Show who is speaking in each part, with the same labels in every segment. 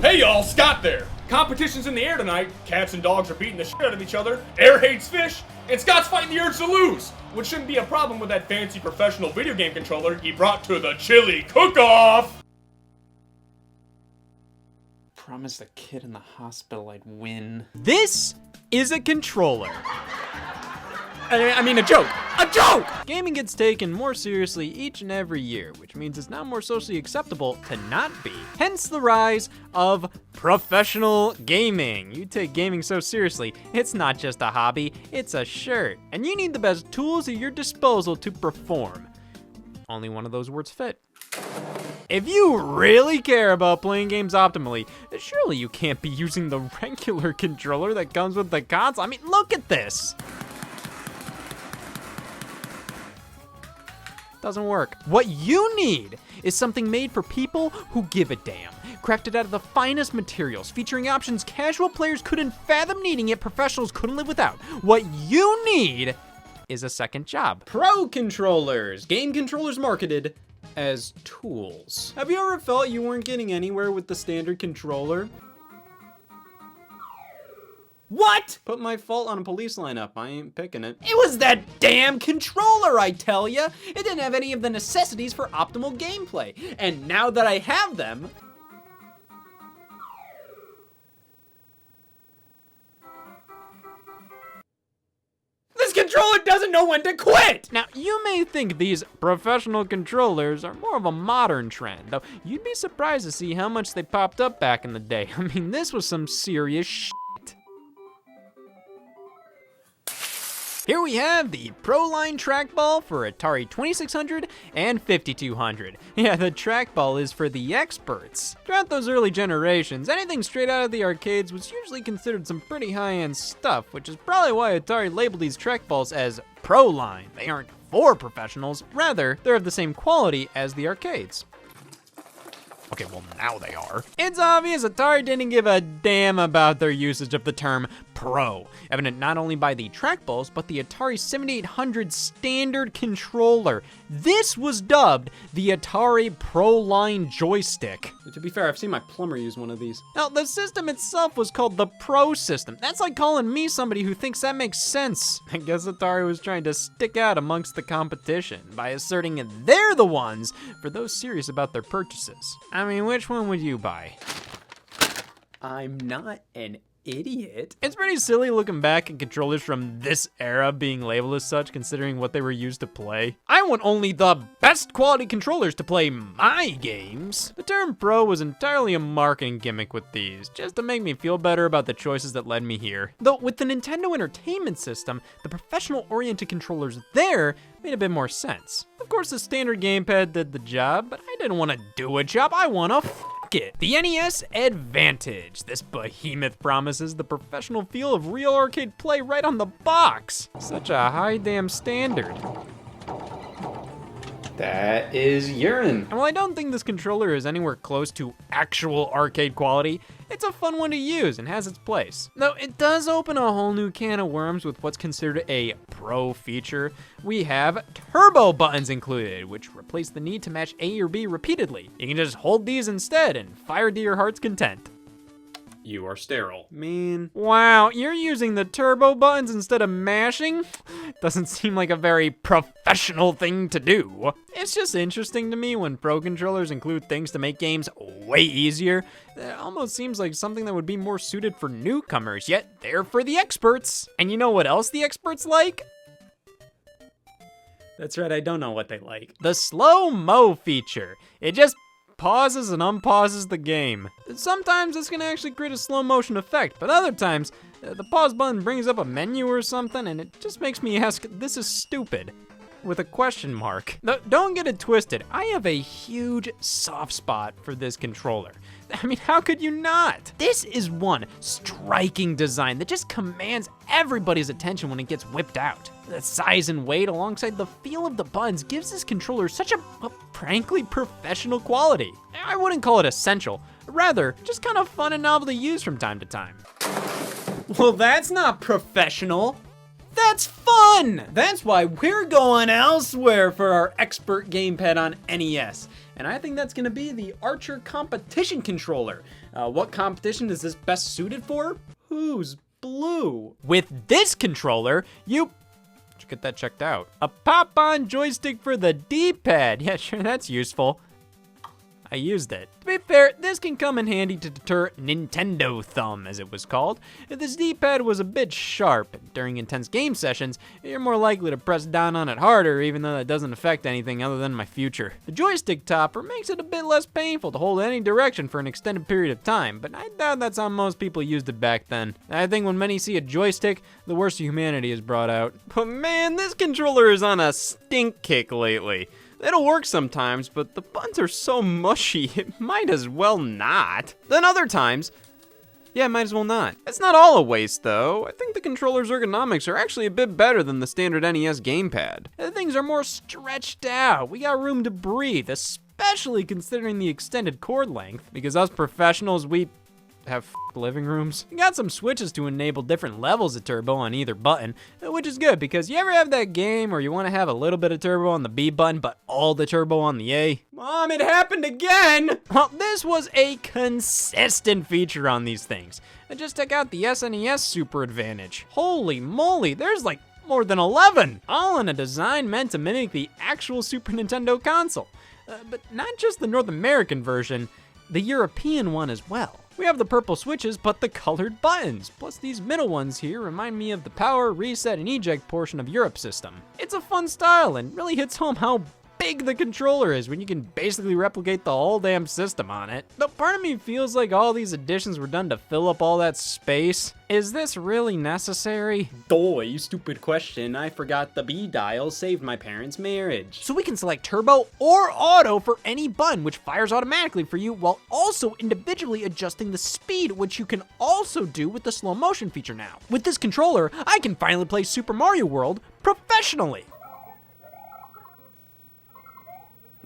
Speaker 1: Hey y'all, Scott there. Competition's in the air tonight. Cats and dogs are beating the shit out of each other. Air hates fish. And Scott's fighting the urge to lose, which shouldn't be a problem with that fancy professional video game controller he brought to the chili cook-off.
Speaker 2: Promised the kid in the hospital I'd win.
Speaker 3: This is a controller. I mean, a joke. A joke! Gaming gets taken more seriously each and every year, which means it's now more socially acceptable to not be. Hence the rise of professional gaming. You take gaming so seriously, it's not just a hobby, it's a shirt. And you need the best tools at your disposal to perform. Only one of those words fit. If you really care about playing games optimally, surely you can't be using the regular controller that comes with the console. I mean, look at this. Doesn't work. What you need is something made for people who give a damn. Crafted out of the finest materials, featuring options casual players couldn't fathom needing, yet professionals couldn't live without. What you need is a second job. Pro controllers. Game controllers marketed as tools. Have you ever felt you weren't getting anywhere with the standard controller? What? Put my fault on a police lineup. I ain't picking it. It was that damn controller, I tell ya. It didn't have any of the necessities for optimal gameplay. And now that I have them, this controller doesn't know when to quit! Now, you may think these professional controllers are more of a modern trend, though you'd be surprised to see how much they popped up back in the day. I mean, this was some serious shit. Here we have the Pro-Line trackball for Atari 2600 and 5200. Yeah, the trackball is for the experts. Throughout those early generations, anything straight out of the arcades was usually considered some pretty high-end stuff, which is probably why Atari labeled these trackballs as Pro-Line. They aren't for professionals, rather, they're of the same quality as the arcades. Okay, well, now they are. It's obvious Atari didn't give a damn about their usage of the term pro, evident not only by the trackballs, but the Atari 7800 standard controller. This was dubbed the Atari Pro-Line joystick. To be fair, I've seen my plumber use one of these. Now, the system itself was called the Pro system. That's like calling me somebody who thinks that makes sense. I guess Atari was trying to stick out amongst the competition by asserting they're the ones for those serious about their purchases. I mean, which one would you buy? I'm not an idiot. It's pretty silly looking back at controllers from this era being labeled as such, considering what they were used to play. I want only the best quality controllers to play my games. The term pro was entirely a marketing gimmick with these, just to make me feel better about the choices that led me here. Though with the Nintendo Entertainment System, the professional-oriented controllers there made a bit more sense. Of course, the standard gamepad did the job, but I didn't want to do a job, I want to it. The NES Advantage. This behemoth promises the professional feel of real arcade play right on the box. Such a high damn standard.
Speaker 2: That is urine.
Speaker 3: And while I don't think this controller is anywhere close to actual arcade quality, it's a fun one to use and has its place. Though it does open a whole new can of worms with what's considered a pro feature. We have turbo buttons included, which replace the need to match A or B repeatedly. You can just hold these instead and fire to your heart's content.
Speaker 2: You are sterile.
Speaker 3: Man. Wow, you're using the turbo buttons instead of mashing? Doesn't seem like a very professional thing to do. It's just interesting to me when pro controllers include things to make games way easier. It almost seems like something that would be more suited for newcomers, yet they're for the experts. And you know what else the experts like? That's right, I don't know what they like. The slow-mo feature. It just pauses and unpauses the game. Sometimes this can actually create a slow motion effect, but other times, the pause button brings up a menu or something and it just makes me ask, this is stupid, with a question mark. No, don't get it twisted, I have a huge soft spot for this controller. I mean, how could you not? This is one striking design that just commands everybody's attention when it gets whipped out. The size and weight alongside the feel of the buttons gives this controller such a frankly professional quality. I wouldn't call it essential, rather just kind of fun and novel to use from time to time. Well, that's not professional. That's fun! That's why we're going elsewhere for our expert gamepad on NES. And I think that's gonna be the Archer competition controller. What competition is this best suited for? Who's blue? With this controller, you should get that checked out. A pop-on joystick for the D-pad. Yeah, sure, that's useful. I used it. To be fair, this can come in handy to deter Nintendo thumb, as it was called. If this D-pad was a bit sharp during intense game sessions, you're more likely to press down on it harder, even though that doesn't affect anything other than my future. The joystick topper makes it a bit less painful to hold any direction for an extended period of time, but I doubt that's how most people used it back then. I think when many see a joystick, the worst of humanity is brought out. But man, this controller is on a stink kick lately. It'll work sometimes, but the buttons are so mushy, it might as well not. Then other times, yeah, might as well not. It's not all a waste though. I think the controller's ergonomics are actually a bit better than the standard NES gamepad. The things are more stretched out. We got room to breathe, especially considering the extended cord length. Because us professionals, we have living rooms. You got some switches to enable different levels of turbo on either button, which is good because you ever have that game where you want to have a little bit of turbo on the B button, but all the turbo on the A? Mom, it happened again! Well, this was a consistent feature on these things. And just check out the SNES Super Advantage. Holy moly, there's like more than 11, all in a design meant to mimic the actual Super Nintendo console. But not just the North American version, the European one as well. We have the purple switches, but the colored buttons. Plus these middle ones here remind me of the power, reset, and eject portion of Europe system. It's a fun style and really hits home how big the controller is when you can basically replicate the whole damn system on it. Though part of me feels like all these additions were done to fill up all that space. Is this really necessary? You stupid question. I forgot the B dial saved my parents' marriage. So we can select turbo or auto for any button, which fires automatically for you while also individually adjusting the speed, which you can also do with the slow motion feature now. With this controller, I can finally play Super Mario World professionally.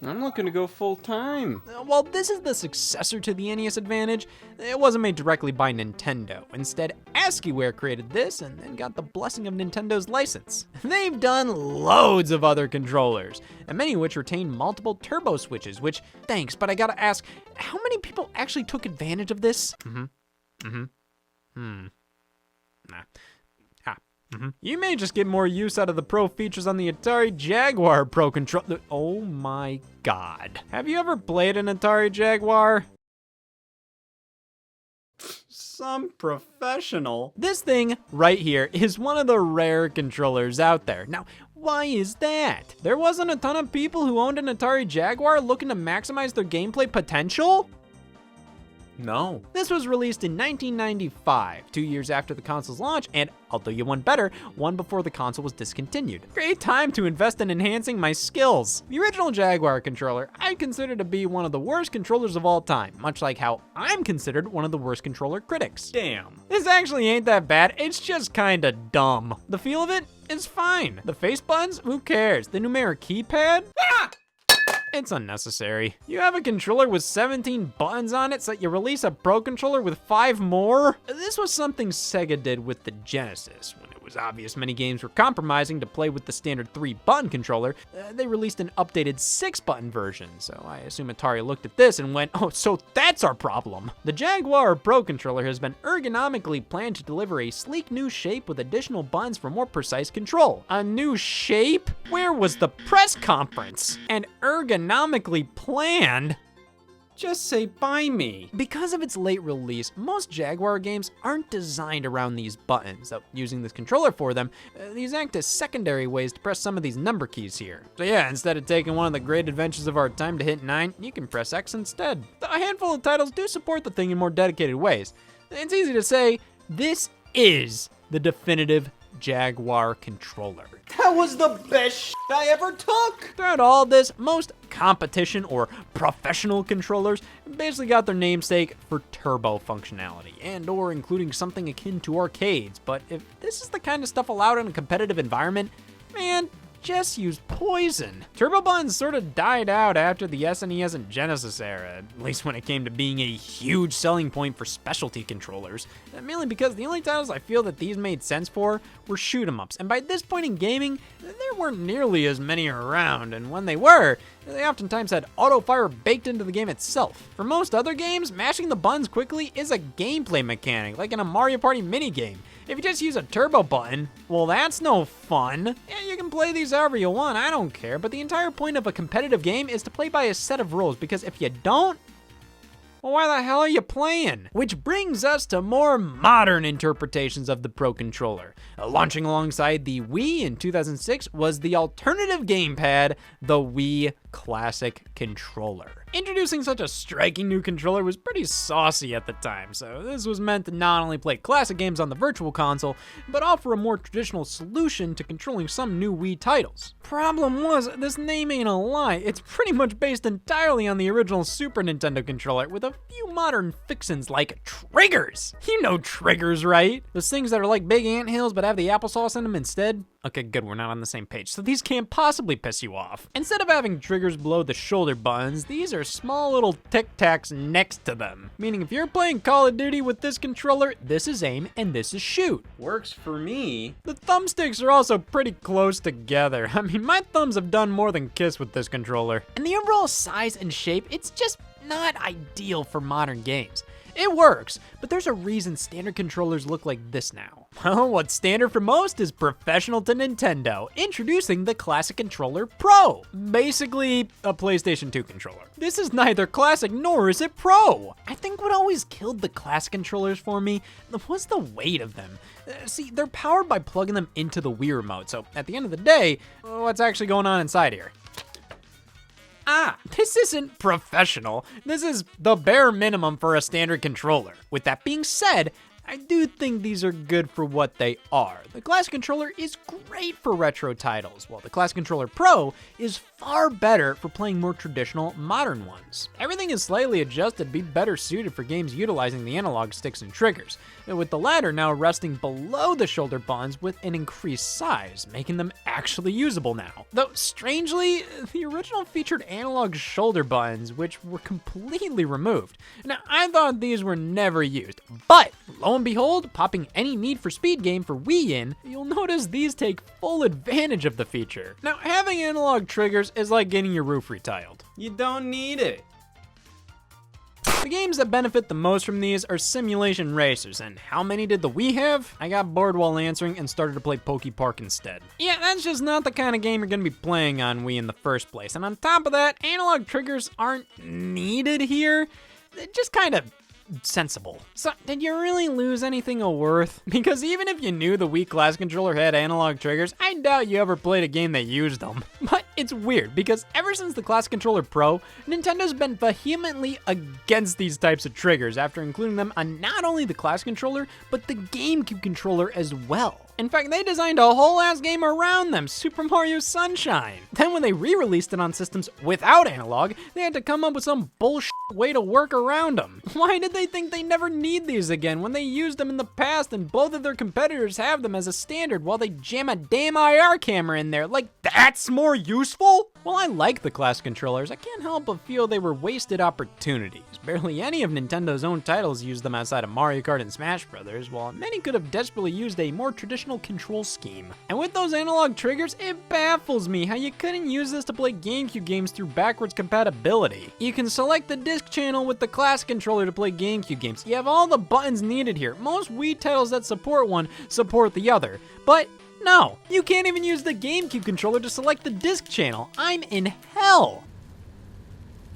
Speaker 3: I'm looking to go full time. While this is the successor to the NES Advantage, it wasn't made directly by Nintendo. Instead, Askware created this and then got the blessing of Nintendo's license. They've done loads of other controllers, and many of which retain multiple turbo switches, which, thanks, but I gotta ask, how many people actually took advantage of this? You may just get more use out of the Pro features on the Atari Jaguar Pro controller. Oh my god. Have you ever played an Atari Jaguar? Some professional. This thing right here is one of the rare controllers out there. Now, why is that? There wasn't a ton of people who owned an Atari Jaguar looking to maximize their gameplay potential? No. This was released in 1995, 2 years after the console's launch, and I'll do you one better, one before the console was discontinued. Great time to invest in enhancing my skills. The original Jaguar controller I consider to be one of the worst controllers of all time, much like how I'm considered one of the worst controller critics. Damn. This actually ain't that bad, it's just kinda dumb. The feel of it is fine. The face buttons, who cares? The numeric keypad? Ah! It's unnecessary. You have a controller with 17 buttons on it, so you release a Pro controller with 5 more? This was something Sega did with the Genesis. When it was obvious many games were compromising to play with the standard 3-button controller, they released an updated 6-button version, so I assume Atari looked at this and went, oh, so that's our problem. The Jaguar Pro controller has been ergonomically planned to deliver a sleek new shape with additional buttons for more precise control. A new shape? Where was the press conference? And ergonomically planned? Just say buy me. Because of its late release, most Jaguar games aren't designed around these buttons, though using this controller for them, these act as secondary ways to press some of these number keys here. So yeah, instead of taking one of the great adventures of our time to hit 9, you can press X instead. A handful of titles do support the thing in more dedicated ways. It's easy to say, this is the definitive Jaguar controller. That was the best I ever took! Throughout all this, most competition or professional controllers basically got their namesake for turbo functionality and or including something akin to arcades, but if this is the kind of stuff allowed in a competitive environment, man, just use poison. Turbo buttons sort of died out after the SNES and Genesis era, at least when it came to being a huge selling point for specialty controllers, mainly because the only titles I feel that these made sense for were shoot 'em ups, and by this point in gaming, there weren't nearly as many around, and when they were, they oftentimes had auto fire baked into the game itself. For most other games, mashing the buttons quickly is a gameplay mechanic, like in a Mario Party minigame. If you just use a turbo button, well, that's no fun. Yeah, you can play these however you want, I don't care, but the entire point of a competitive game is to play by a set of rules, because if you don't, well, why the hell are you playing? Which brings us to more modern interpretations of the Pro Controller. Launching alongside the Wii in 2006 was the alternative gamepad, the Wii Classic Controller. Introducing such a striking new controller was pretty saucy at the time, so this was meant to not only play classic games on the Virtual Console, but offer a more traditional solution to controlling some new Wii titles. Problem was, this name ain't a lie, it's pretty much based entirely on the original Super Nintendo controller, with a few modern fixins like triggers! You know triggers, right? Those things that are like big anthills but have the applesauce in them instead? Okay, good, we're not on the same page, so these can't possibly piss you off. Instead of having triggers below the shoulder buttons, these are small little tic-tacs next to them. Meaning if you're playing Call of Duty with this controller, this is aim and this is shoot.
Speaker 2: Works for me.
Speaker 3: The thumbsticks are also pretty close together. I mean, my thumbs have done more than kiss with this controller. And the overall size and shape, it's just not ideal for modern games. It works, but there's a reason standard controllers look like this now. Well, what's standard for most is professional to Nintendo, introducing the Classic Controller Pro. Basically, a PlayStation 2 controller. This is neither classic nor is it pro. I think what always killed the classic controllers for me was the weight of them. See, they're powered by plugging them into the Wii remote, so at the end of the day, what's actually going on inside here? This isn't professional. This is the bare minimum for a standard controller. With that being said, I do think these are good for what they are. The Classic Controller is great for retro titles, while the Classic Controller Pro is far better for playing more traditional, modern ones. Everything is slightly adjusted to be better suited for games utilizing the analog sticks and triggers, with the latter now resting below the shoulder buttons with an increased size, making them actually usable now. Though, strangely, the original featured analog shoulder buttons, which were completely removed. Now, I thought these were never used, but lo and behold, popping any Need for Speed game for Wii in, you'll notice these take full advantage of the feature. Now, having analog triggers is like getting your roof retiled.
Speaker 2: You don't need it.
Speaker 3: The games that benefit the most from these are simulation racers, and how many did the Wii have? I got bored while answering and started to play Poke Park instead. Yeah, that's just not the kind of game you're gonna be playing on Wii in the first place, and on top of that, analog triggers aren't needed here. They're just kind of sensible. So, did you really lose anything of worth? Because even if you knew the Wii Classic Controller had analog triggers, I doubt you ever played a game that used them. But it's weird, because ever since the Classic Controller Pro, Nintendo's been vehemently against these types of triggers after including them on not only the Classic Controller, but the GameCube controller as well. In fact, they designed a whole ass game around them, Super Mario Sunshine. Then when they re-released it on systems without analog, they had to come up with some bullshit way to work around them. Why did they think they never need these again when they used them in the past and both of their competitors have them as a standard while they jam a damn IR camera in there? Like, that's more useful? While I like the Classic controllers, I can't help but feel they were wasted opportunities. Barely any of Nintendo's own titles used them outside of Mario Kart and Smash Brothers, while many could have desperately used a more traditional control scheme. And with those analog triggers, it baffles me how you couldn't use this to play GameCube games through backwards compatibility. You can select the disc channel with the Classic controller to play GameCube games. You have all the buttons needed here. Most Wii titles that support one support the other. But no, you can't even use the GameCube controller to select the disc channel. I'm in hell.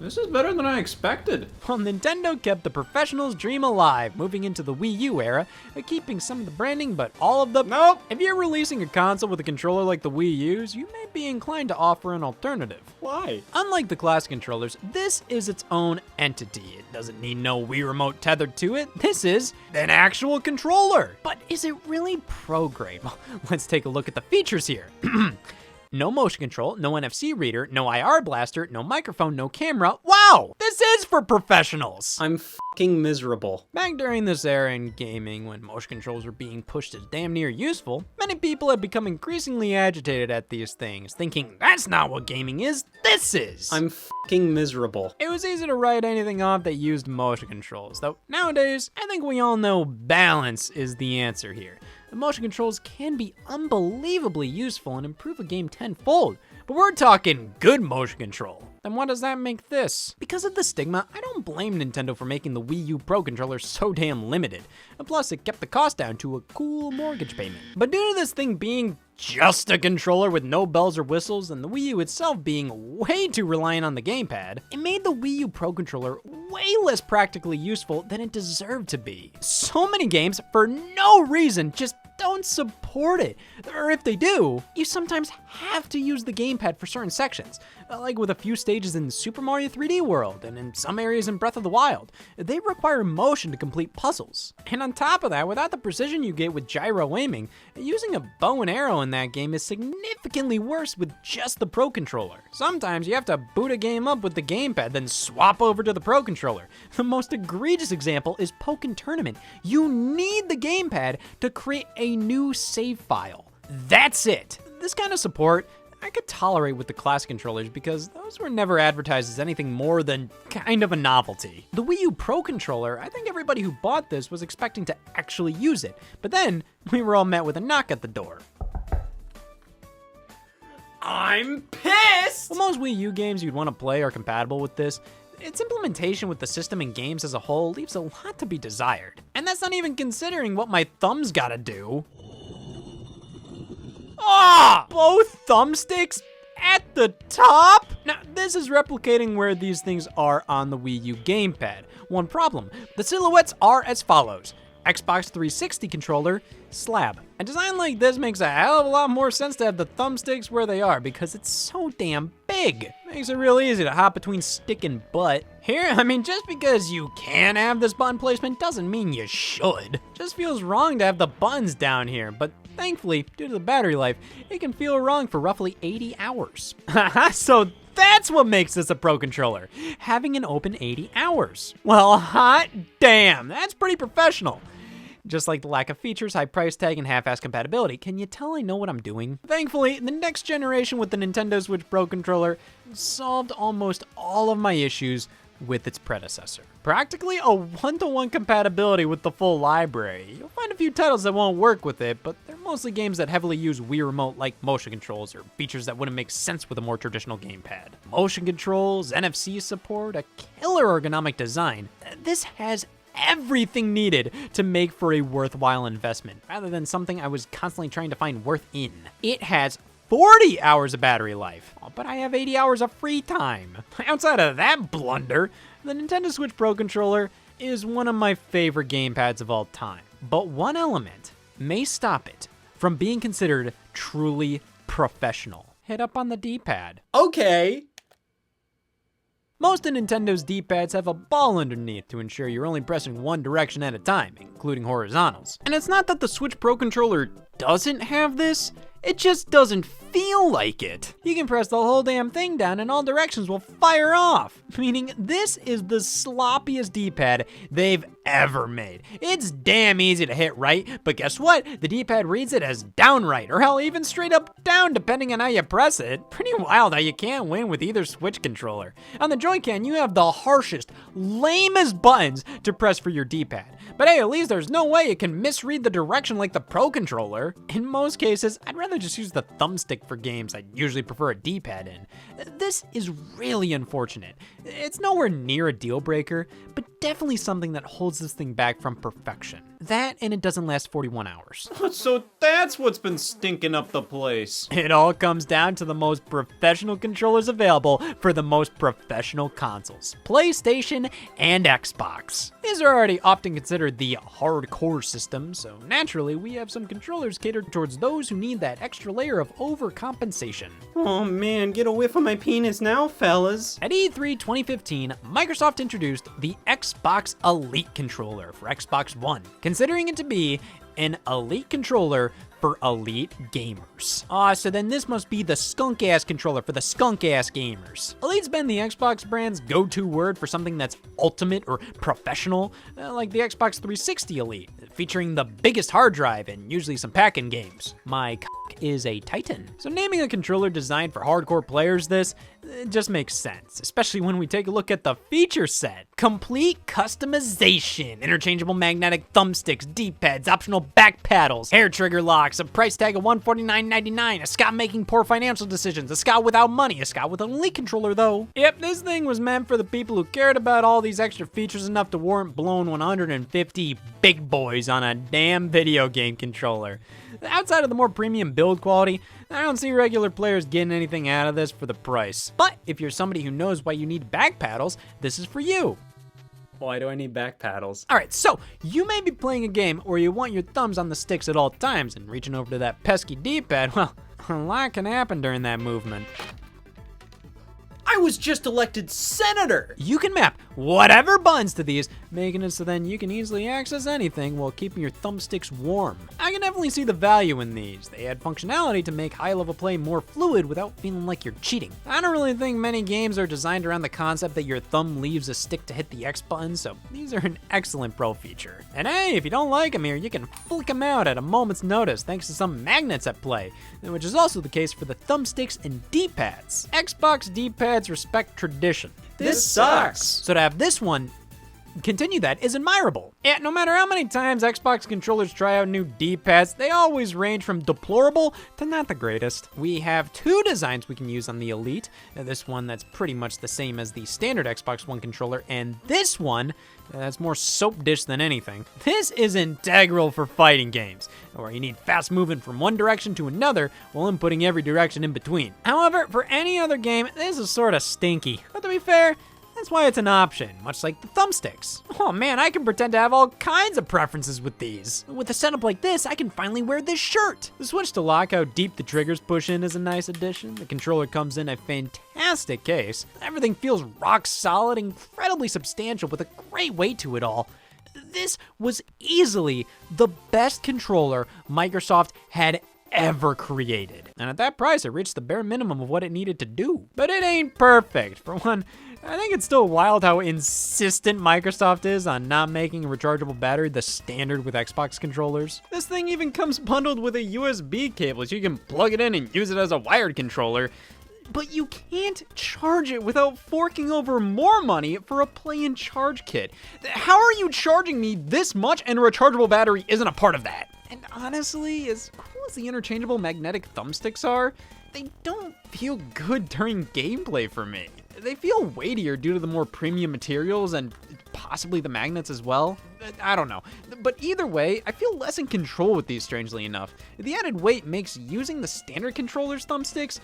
Speaker 2: This is better than I expected.
Speaker 3: Well, Nintendo kept the professional's dream alive, moving into the Wii U era, keeping some of the branding, but all of the...
Speaker 2: Nope.
Speaker 3: If you're releasing a console with a controller like the Wii U's, you may be inclined to offer an alternative.
Speaker 2: Why?
Speaker 3: Unlike the Classic controllers, this is its own entity. It doesn't need no Wii remote tethered to it. This is an actual controller. But is it really pro grade? Well, let's take a look at the features here. no motion control, no NFC reader, no IR blaster, no microphone, no camera. Wow, this is for professionals.
Speaker 2: I'm fucking miserable.
Speaker 3: Back during this era in gaming, when motion controls were being pushed as damn near useful, many people have become increasingly agitated at these things, thinking that's not what gaming is, this is.
Speaker 2: I'm fucking miserable.
Speaker 3: It was easy to write anything off that used motion controls, though nowadays, I think we all know balance is the answer here. The motion controls can be unbelievably useful and improve a game tenfold, but we're talking good motion control. Then what does that make this? Because of the stigma, I don't blame Nintendo for making the Wii U Pro controller so damn limited. And plus, it kept the cost down to a cool mortgage payment. But due to this thing being just a controller with no bells or whistles, and the Wii U itself being way too reliant on the gamepad, it made the Wii U Pro controller way less practically useful than it deserved to be. So many games, for no reason, just don't support it. Or if they do, you sometimes have to use the gamepad for certain sections, like with a few stages in Super Mario 3D World and in some areas in Breath of the Wild. They require motion to complete puzzles. And on top of that, without the precision you get with gyro aiming, using a bow and arrow in that game is significantly worse with just the Pro controller. Sometimes you have to boot a game up with the gamepad, then swap over to the Pro controller. The most egregious example is Pokken Tournament. You need the gamepad to create a new save file. That's it. This kind of support I could tolerate with the classic controllers because those were never advertised as anything more than kind of a novelty. The Wii U Pro controller, I think everybody who bought this was expecting to actually use it, but then we were all met with a knock at the door.
Speaker 2: I'm pissed!
Speaker 3: Well, most Wii U games you'd want to play are compatible with this. Its implementation with the system and games as a whole leaves a lot to be desired. And that's not even considering what my thumbs gotta do. Ah! Both thumbsticks at the top? Now, this is replicating where these things are on the Wii U gamepad. One problem, the silhouettes are as follows. Xbox 360 controller, slab. A design like this makes a hell of a lot more sense to have the thumbsticks where they are because it's so damn big. Makes it real easy to hop between stick and butt. Here, I mean, just because you can have this button placement doesn't mean you should. Just feels wrong to have the buttons down here, but thankfully, due to the battery life, it can feel wrong for roughly 80 hours. Haha, so that's what makes this a Pro controller, having an open 80 hours. Well, hot damn, that's pretty professional. Just like the lack of features, high price tag, and half-ass compatibility, can you tell I know what I'm doing? Thankfully, the next generation with the Nintendo Switch Pro controller solved almost all of my issues with its predecessor. Practically a one-to-one compatibility with the full library. You'll find a few titles that won't work with it, but they're mostly games that heavily use Wii Remote-like motion controls or features that wouldn't make sense with a more traditional gamepad. Motion controls, NFC support, a killer ergonomic design. This has everything needed to make for a worthwhile investment, rather than something I was constantly trying to find worth in. It has 40 hours of battery life, but I have 80 hours of free time. Outside of that blunder, the Nintendo Switch Pro controller is one of my favorite gamepads of all time. But one element may stop it from being considered truly professional. Hit up on the D-pad.
Speaker 2: Okay.
Speaker 3: Most of Nintendo's D-pads have a ball underneath to ensure you're only pressing one direction at a time, including horizontals. And it's not that the Switch Pro controller doesn't have this, it just doesn't feel like it. You can press the whole damn thing down and all directions will fire off. Meaning this is the sloppiest D-pad they've ever made. It's damn easy to hit right, but guess what? The D-pad reads it as down right, or hell, even straight up down depending on how you press it. Pretty wild how you can't win with either Switch controller. On the Joy-Con, you have the harshest, lamest buttons to press for your D-pad. But hey, at least there's no way it can misread the direction like the Pro controller. In most cases, I'd rather just use the thumbstick for games I'd usually prefer a D-pad in. This is really unfortunate. It's nowhere near a deal breaker, but definitely something that holds this thing back from perfection. That, and it doesn't last 41 hours.
Speaker 2: So that's what's been stinking up the place.
Speaker 3: It all comes down to the most professional controllers available for the most professional consoles, PlayStation and Xbox. These are already often considered the hardcore system, so naturally we have some controllers catered towards those who need that extra layer of overcompensation.
Speaker 2: Oh man, get away from my penis now, fellas.
Speaker 3: At E3 2015, Microsoft introduced the Xbox Elite controller for Xbox One, considering it to be an elite controller for elite gamers. So then this must be the skunk-ass controller for the skunk-ass gamers. Elite's been the Xbox brand's go-to word for something that's ultimate or professional, like the Xbox 360 Elite, featuring the biggest hard drive and usually some pack-in games. My is a Titan. So naming a controller designed for hardcore players it just makes sense, especially when we take a look at the feature set. Complete customization, interchangeable magnetic thumbsticks, D-pads, optional back paddles, hair trigger locks, a price tag of $149.99, a Scott making poor financial decisions, a Scott without money, a Scott with an Elite controller though. Yep, this thing was meant for the people who cared about all these extra features enough to warrant blowing 150 big boys on a damn video game controller. Outside of the more premium build quality, I don't see regular players getting anything out of this for the price. But if you're somebody who knows why you need back paddles, this is for you.
Speaker 2: Why do I need back paddles?
Speaker 3: All right, so you may be playing a game where you want your thumbs on the sticks at all times, and reaching over to that pesky D-pad, well, a lot can happen during that movement.
Speaker 2: I was just elected senator!
Speaker 3: You can map whatever buttons to these, making it so then you can easily access anything while keeping your thumbsticks warm. I can definitely see the value in these. They add functionality to make high-level play more fluid without feeling like you're cheating. I don't really think many games are designed around the concept that your thumb leaves a stick to hit the X button, so these are an excellent pro feature. And hey, if you don't like them here, you can flick them out at a moment's notice thanks to some magnets at play, which is also the case for the thumbsticks and D-pads. Xbox D-pads respect tradition.
Speaker 2: This sucks!
Speaker 3: So to have this one continue that is admirable. Yeah, no matter how many times Xbox controllers try out new D-pads, they always range from deplorable to not the greatest. We have two designs we can use on the Elite. This one that's pretty much the same as the standard Xbox One controller, and this one that's more soap dish than anything. This is integral for fighting games, where you need fast movement from one direction to another while inputting every direction in between. However, for any other game, this is sort of stinky. But to be fair, that's why it's an option, much like the thumbsticks. Oh man, I can pretend to have all kinds of preferences with these. With a setup like this, I can finally wear this shirt. The switch to lock how deep the triggers push in is a nice addition. The controller comes in a fantastic case. Everything feels rock solid, incredibly substantial with a great weight to it all. This was easily the best controller Microsoft had ever created. And at that price, it reached the bare minimum of what it needed to do. But it ain't perfect. For one, I think it's still wild how insistent Microsoft is on not making a rechargeable battery the standard with Xbox controllers. This thing even comes bundled with a USB cable, so you can plug it in and use it as a wired controller. But you can't charge it without forking over more money for a play and charge kit. How are you charging me this much and a rechargeable battery isn't a part of that? And honestly, as cool as the interchangeable magnetic thumbsticks are, they don't feel good during gameplay for me. They feel weightier due to the more premium materials and possibly the magnets as well. I don't know. But either way, I feel less in control with these, strangely enough. The added weight makes using the standard controller's thumbsticks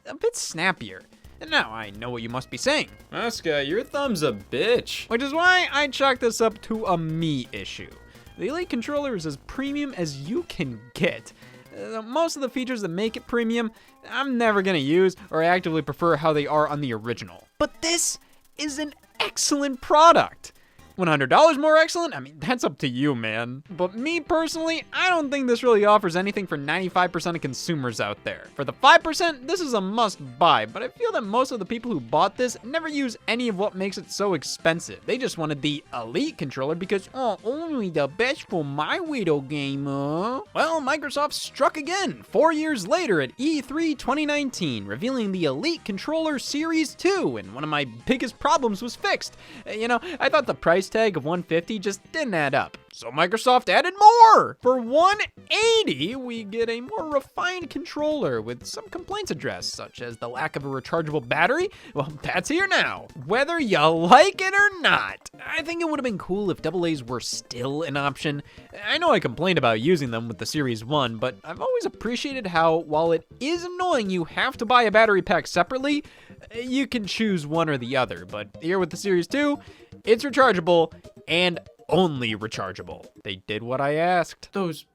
Speaker 3: a bit snappier. And now I know what you must be saying.
Speaker 2: Asuka, your thumb's a bitch.
Speaker 3: Which is why I chalk this up to a me issue. The Elite controller is as premium as you can get. Most of the features that make it premium, I'm never gonna use or actively prefer how they are on the original. But this is an excellent product. $100 more excellent? I mean, that's up to you, man. But me personally, I don't think this really offers anything for 95% of consumers out there. For the 5%, this is a must buy, but I feel that most of the people who bought this never use any of what makes it so expensive. They just wanted the Elite controller because, oh, only the best for my video gamer. Well, Microsoft struck again 4 years later at E3 2019, revealing the Elite controller Series 2, and one of my biggest problems was fixed. You know, I thought the price tag of $150 just didn't add up. So Microsoft added more! For $180, we get a more refined controller with some complaints addressed, such as the lack of a rechargeable battery. Well, that's here now, whether you like it or not. I think it would have been cool if AA's were still an option. I know I complained about using them with the Series 1, but I've always appreciated how, while it is annoying you have to buy a battery pack separately, you can choose one or the other. But here with the Series 2, it's rechargeable and only rechargeable. They did what I asked.
Speaker 2: Those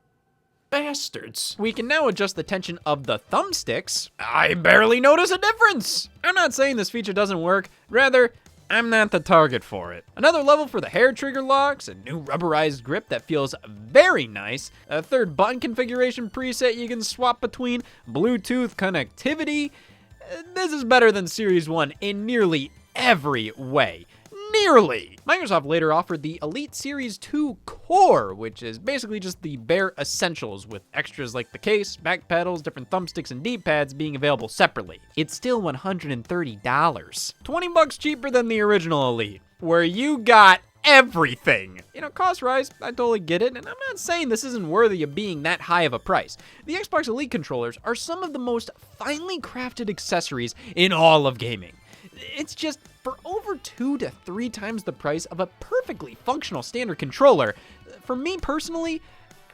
Speaker 2: bastards.
Speaker 3: We can now adjust the tension of the thumbsticks. I barely notice a difference. I'm not saying this feature doesn't work. Rather, I'm not the target for it. Another level for the hair trigger locks, a new rubberized grip that feels very nice, a third button configuration preset you can swap between, Bluetooth connectivity. This is better than Series 1 in nearly every way. Nearly! Microsoft later offered the Elite Series 2 Core, which is basically just the bare essentials with extras like the case, back pedals, different thumbsticks, and D-pads being available separately. It's still $130. $20 cheaper than the original Elite, where you got everything. You know, cost-wise, I totally get it, and I'm not saying this isn't worthy of being that high of a price. The Xbox Elite controllers are some of the most finely crafted accessories in all of gaming. It's just, for over 2 to 3 times the price of a perfectly functional standard controller, for me personally,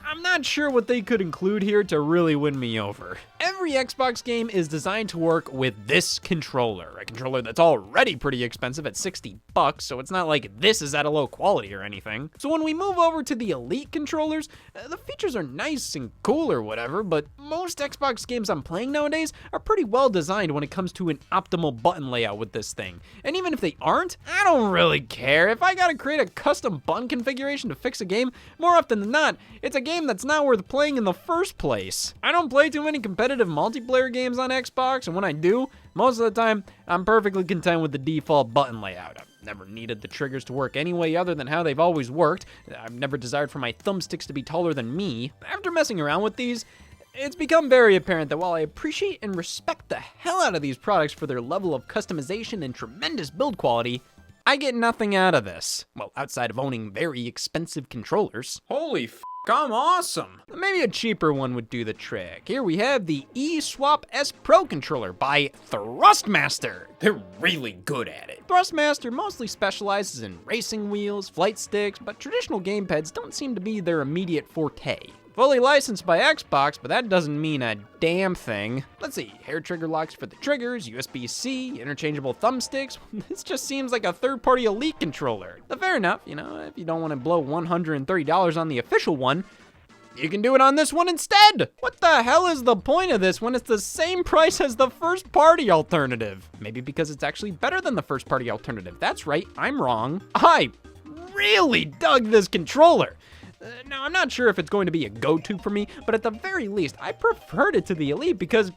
Speaker 3: I'm not sure what they could include here to really win me over. Every Xbox game is designed to work with this controller, a controller that's already pretty expensive at $60, so it's not like this is at a low quality or anything. So when we move over to the Elite controllers, the features are nice and cool or whatever, but most Xbox games I'm playing nowadays are pretty well designed when it comes to an optimal button layout with this thing. And even if they aren't, I don't really care. If I gotta create a custom button configuration to fix a game, more often than not, it's a game that's not worth playing in the first place. I don't play too many competitive multiplayer games on Xbox, and when I do, most of the time, I'm perfectly content with the default button layout. I've never needed the triggers to work any way other than how they've always worked. I've never desired for my thumbsticks to be taller than me. After messing around with these, it's become very apparent that while I appreciate and respect the hell out of these products for their level of customization and tremendous build quality, I get nothing out of this. Well, outside of owning very expensive controllers.
Speaker 2: Holy I'm awesome.
Speaker 3: Maybe a cheaper one would do the trick. Here we have the eSwap S Pro controller by Thrustmaster.
Speaker 2: They're really good at it.
Speaker 3: Thrustmaster mostly specializes in racing wheels, flight sticks, but traditional gamepads don't seem to be their immediate forte. Fully licensed by Xbox, but that doesn't mean a damn thing. Let's see, hair trigger locks for the triggers, USB-C, interchangeable thumbsticks. This just seems like a third-party Elite controller. But fair enough, you know, if you don't want to blow $130 on the official one, you can do it on this one instead. What the hell is the point of this when it's the same price as the first-party alternative? Maybe because it's actually better than the first-party alternative. That's right, I'm wrong. I really dug this controller. Now, I'm not sure if it's going to be a go-to for me, but at the very least, I preferred it to the Elite because,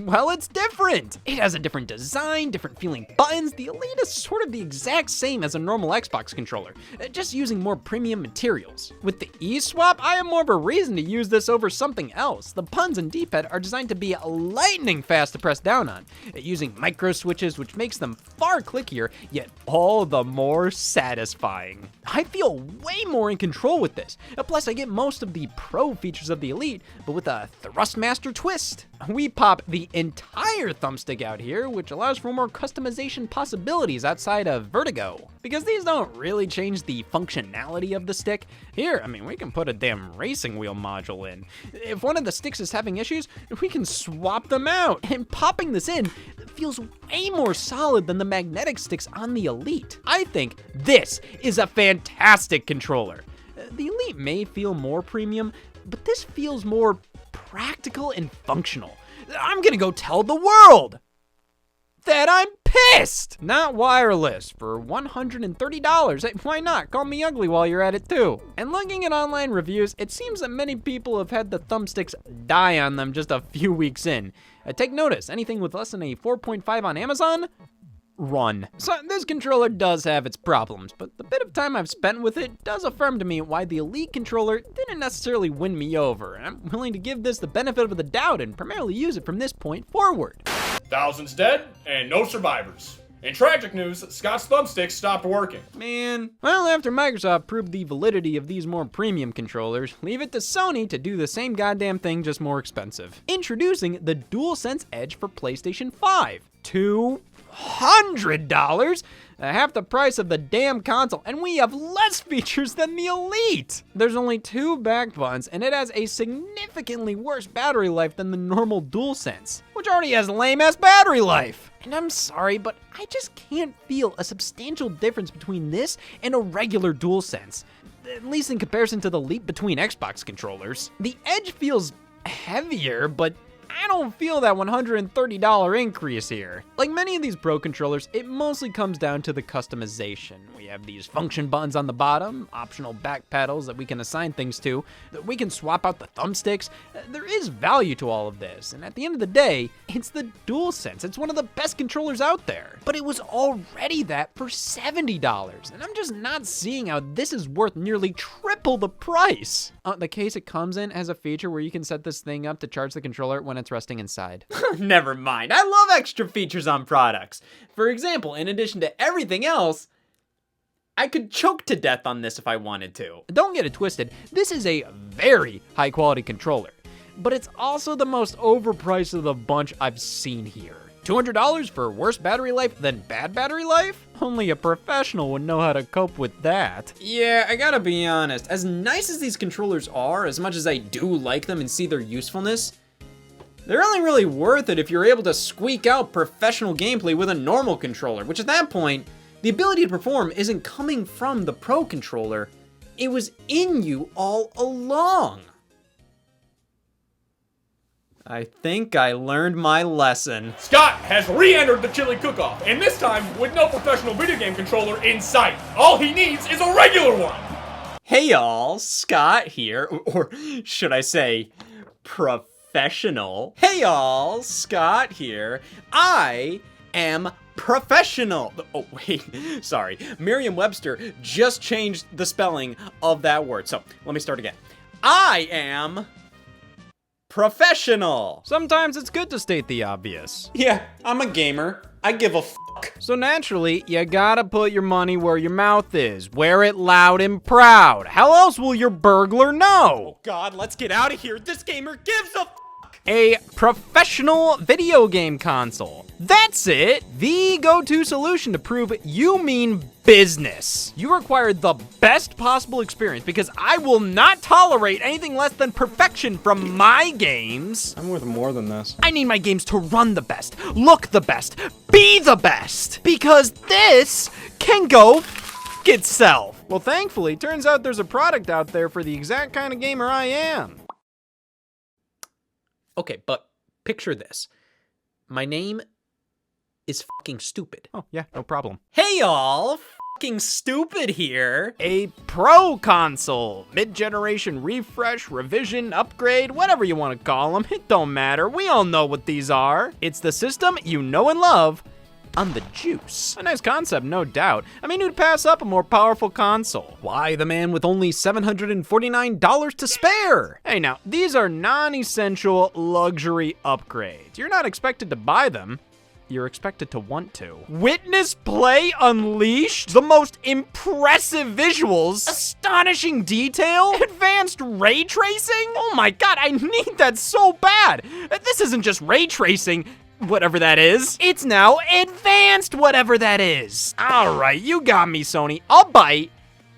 Speaker 3: well, it's different. It has a different design, different feeling buttons. The Elite is sort of the exact same as a normal Xbox controller, just using more premium materials. With the eSwap, I have more of a reason to use this over something else. The buttons and D-pad are designed to be lightning fast to press down on, using micro switches, which makes them far clickier, yet all the more satisfying. I feel way more in control with this. Plus, I get most of the pro features of the Elite, but with a Thrustmaster twist. We pop the entire thumbstick out here, which allows for more customization possibilities outside of Vertigo. Because these don't really change the functionality of the stick. Here, I mean, we can put a damn racing wheel module in. If one of the sticks is having issues, we can swap them out. And popping this in feels way more solid than the magnetic sticks on the Elite. I think this is a fantastic controller. The Elite may feel more premium, but this feels more practical and functional. I'm gonna go tell the world that I'm pissed! Not wireless for $130. Hey, why not? Call me ugly while you're at it too. And looking at online reviews, it seems that many people have had the thumbsticks die on them just a few weeks in. Take notice, anything with less than a 4.5 on Amazon? Run. So this controller does have its problems, but the bit of time I've spent with it does affirm to me why the Elite controller didn't necessarily win me over, and I'm willing to give this the benefit of the doubt and primarily use it from this point forward.
Speaker 1: Thousands dead and no survivors. In tragic news, Scott's thumbsticks stopped working.
Speaker 3: Man. Well, after Microsoft proved the validity of these more premium controllers, leave it to Sony to do the same goddamn thing, just more expensive. Introducing the DualSense Edge for PlayStation 5. $200? Half the price of the damn console, and we have less features than the Elite! There's only 2 back buttons, and it has a significantly worse battery life than the normal DualSense, which already has lame-ass battery life! And I'm sorry, but I just can't feel a substantial difference between this and a regular DualSense, at least in comparison to the leap between Xbox controllers. The Edge feels heavier, but I don't feel that $130 increase here. Like many of these Pro controllers, it mostly comes down to the customization. We have these function buttons on the bottom, optional back pedals that we can assign things to, that we can swap out the thumbsticks. There is value to all of this, and at the end of the day, it's the Dualsense. It's one of the best controllers out there. But it was already that for $70, and I'm just not seeing how this is worth nearly triple the price. The case it comes in has a feature where you can set this thing up to charge the controller when it's resting inside.
Speaker 4: Never mind, I love extra features on products. For example, in addition to everything else, I could choke to death on this if I wanted to.
Speaker 3: Don't get it twisted, this is a very high quality controller, but it's also the most overpriced of the bunch I've seen here. $200 for worse battery life than bad battery life? Only a professional would know how to cope with that.
Speaker 4: Yeah, I gotta be honest, as nice as these controllers are, as much as I do like them and see their usefulness, they're only really worth it if you're able to squeak out professional gameplay with a normal controller, which at that point, the ability to perform isn't coming from the Pro controller, it was in you all along. I think I learned my lesson.
Speaker 1: Scott has re-entered the chili cook-off, and this time with no professional video game controller in sight. All he needs is a regular one.
Speaker 4: Hey y'all, Scott here, or should I say, professional. Hey y'all, Scott here. I am professional. Oh wait, sorry. Merriam-Webster just changed the spelling of that word, so let me start again. I am professional.
Speaker 3: Sometimes it's good to state the obvious.
Speaker 4: Yeah, I'm a gamer. I give a fuck.
Speaker 3: So naturally, you gotta put your money where your mouth is. Wear it loud and proud. How else will your burglar know?
Speaker 4: Oh God, let's get out of here. This gamer gives a fuck.
Speaker 3: A professional video game console. That's it! The go-to solution to prove you mean business. You require the best possible experience because I will not tolerate anything less than perfection from my games.
Speaker 2: I'm worth more than this.
Speaker 3: I need my games to run the best, look the best, be the best, because this can go f itself. Well, thankfully, turns out there's a product out there for the exact kind of gamer I am.
Speaker 4: Okay, but picture this. My name is fucking stupid.
Speaker 3: Oh, yeah, no problem.
Speaker 4: Hey y'all, fucking stupid here.
Speaker 3: A Pro console. Mid-generation refresh, revision, upgrade, whatever you want to call them. It don't matter. We all know what these are. It's the system you know and love on the juice. A nice concept, no doubt. I mean, who'd pass up a more powerful console? Why the man with only $749 to spare? Hey now, these are non-essential luxury upgrades. You're not expected to buy them. You're expected to want to. Witness Play Unleashed? The most impressive visuals, astonishing detail, advanced ray tracing? Oh my God, I need that so bad. This isn't just ray tracing, whatever that is. It's now advanced whatever that is. All right, you got me, Sony. I'll bite.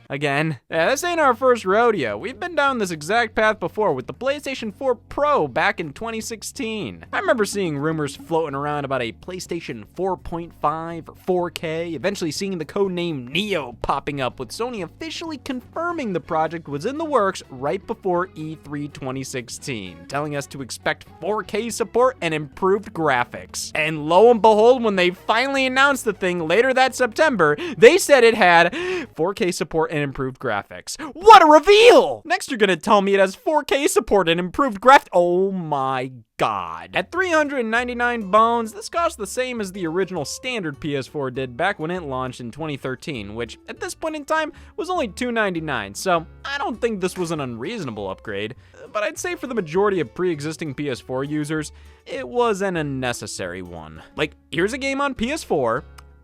Speaker 3: Again. Yeah, this ain't our first rodeo. We've been down this exact path before with the PlayStation 4 Pro back in 2016. I remember seeing rumors floating around about a PlayStation 4.5 or 4K, eventually seeing the codename Neo popping up with Sony officially confirming the project was in the works right before E3 2016, telling us to expect 4K support and improved graphics. And lo and behold, when they finally announced the thing later that September, they said it had 4K support and improved graphics. What a reveal! Next you're gonna tell me it has 4K support and improved graphics. Oh my God. At 399 bones, this costs the same as the original standard PS4 did back when it launched in 2013, which at this point in time was only $299, so I don't think this was an unreasonable upgrade, but I'd say for the majority of pre-existing PS4 users, it was an unnecessary one. Like, here's a game on PS4,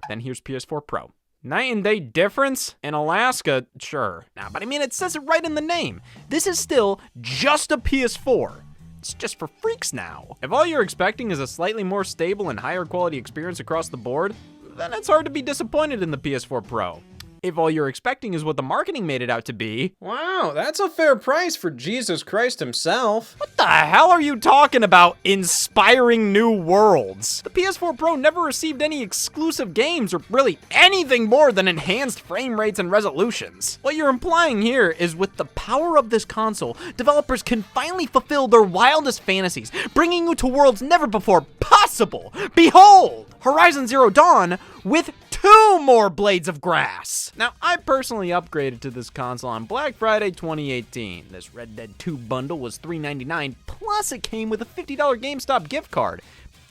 Speaker 3: then here's PS4 Pro. Night and day difference? In Alaska, sure. Nah, but I mean, it says it right in the name. This is still just a PS4. It's just for freaks now. If all you're expecting is a slightly more stable and higher quality experience across the board, then it's hard to be disappointed in the PS4 Pro. if all you're expecting is what the marketing made it out to be.
Speaker 4: Wow, that's a fair price for Jesus Christ himself.
Speaker 3: What the hell are you talking about, inspiring new worlds? The PS4 Pro never received any exclusive games or really anything more than enhanced frame rates and resolutions. What you're implying here is with the power of this console, developers can finally fulfill their wildest fantasies, bringing you to worlds never before possible. Behold, Horizon Zero Dawn with 2 more blades of grass. Now, I personally upgraded to this console on Black Friday 2018. This Red Dead 2 bundle was $3.99, plus it came with a $50 GameStop gift card.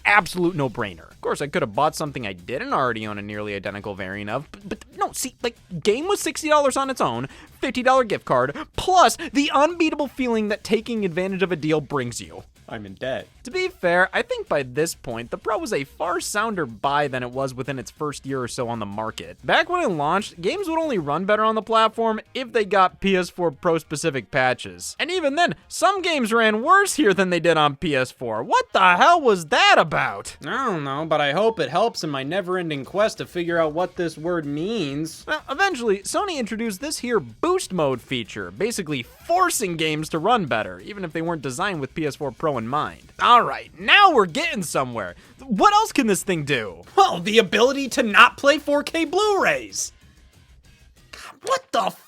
Speaker 3: Absolute no-brainer. Of course, I could have bought something I didn't already own a nearly identical variant of, but no, see, like, game was $60 on its own, $50 gift card, plus the unbeatable feeling that taking advantage of a deal brings you.
Speaker 4: I'm in debt.
Speaker 3: To be fair, I think by this point, the Pro was a far sounder buy than it was within its first year or so on the market. Back when it launched, games would only run better on the platform if they got PS4 Pro specific patches. And even then, some games ran worse here than they did on PS4. What the hell was that about?
Speaker 4: I don't know, but I hope it helps in my never-ending quest to figure out what this word means.
Speaker 3: Well, eventually, Sony introduced this here boost mode feature, basically forcing games to run better, even if they weren't designed with PS4 Pro in mind. Alright, now we're getting somewhere. What else can this thing do?
Speaker 4: Well, the ability to not play 4K Blu-rays. God, what the f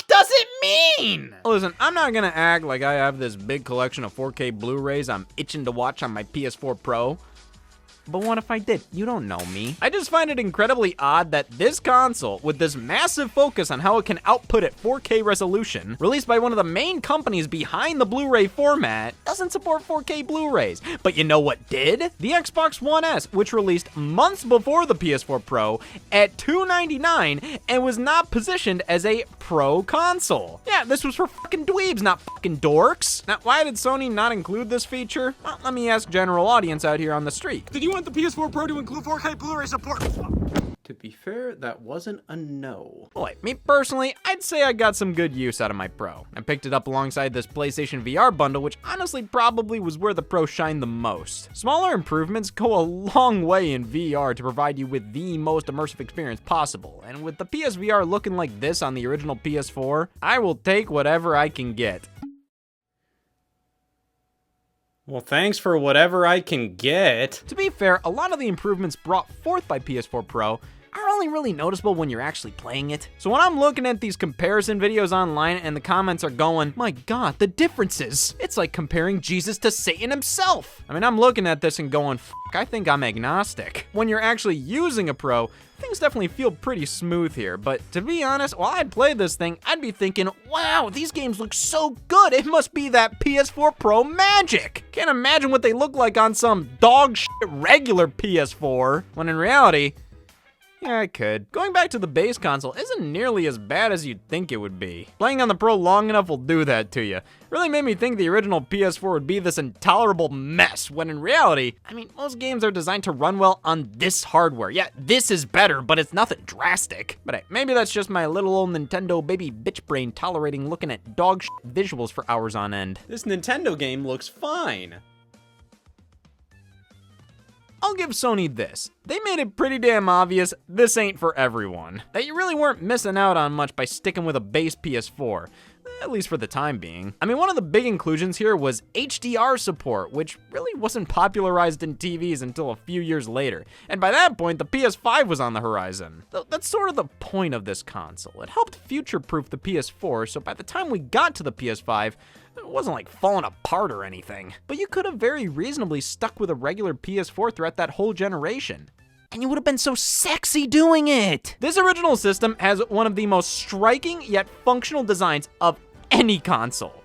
Speaker 4: does it mean?
Speaker 3: Listen, I'm not gonna act like I have this big collection of 4K Blu-rays I'm itching to watch on my PS4 Pro. But what if I did? You don't know me. I just find it incredibly odd that this console, with this massive focus on how it can output at 4K resolution, released by one of the main companies behind the Blu-ray format, doesn't support 4K Blu-rays. But you know what did? The Xbox One S, which released months before the PS4 Pro at $299 and was not positioned as a Pro console. Yeah, this was for fucking dweebs, not fucking dorks. Now, why did Sony not include this feature? Well, let me ask general audience out here on the street.
Speaker 5: Did you want the PS4 Pro to include 4K Blu-ray support?
Speaker 4: To be fair, that wasn't a no.
Speaker 3: Boy, me personally, I'd say I got some good use out of my Pro. I picked it up alongside this PlayStation VR bundle, which honestly probably was where the Pro shined the most. Smaller improvements go a long way in VR to provide you with the most immersive experience possible, and with the PSVR looking like this on the original PS4, I will take whatever I can get.
Speaker 4: Well, thanks for whatever I can get.
Speaker 3: To be fair, a lot of the improvements brought forth by PS4 Pro are only really noticeable when you're actually playing it. So when I'm looking at these comparison videos online and the comments are going, my god, the differences. It's like comparing Jesus to Satan himself. I mean, I'm looking at this and going, I think I'm agnostic. When you're actually using a Pro, things definitely feel pretty smooth here, but to be honest, while I'd play this thing, I'd be thinking, wow, these games look so good, it must be that PS4 Pro magic. Can't imagine what they look like on some dog shit regular PS4, when in reality, yeah, I could. Going back to the base console isn't nearly as bad as you'd think it would be. Playing on the Pro long enough will do that to you. Really made me think the original PS4 would be this intolerable mess, when in reality, I mean, most games are designed to run well on this hardware. Yeah, this is better, but it's nothing drastic. But hey, maybe that's just my little old Nintendo baby bitch brain tolerating looking at dog shit visuals for hours on end.
Speaker 4: This Nintendo game looks fine.
Speaker 3: I'll give Sony this. They made it pretty damn obvious this ain't for everyone. That you really weren't missing out on much by sticking with a base PS4. At least for the time being. I mean, one of the big inclusions here was HDR support, which really wasn't popularized in TVs until a few years later. And by that point, the PS5 was on the horizon. That's sort of the point of this console. It helped future-proof the PS4, so by the time we got to the PS5, it wasn't like falling apart or anything. But you could have very reasonably stuck with a regular PS4 throughout that whole generation. And you would have been so sexy doing it. This original system has one of the most striking yet functional designs of any console.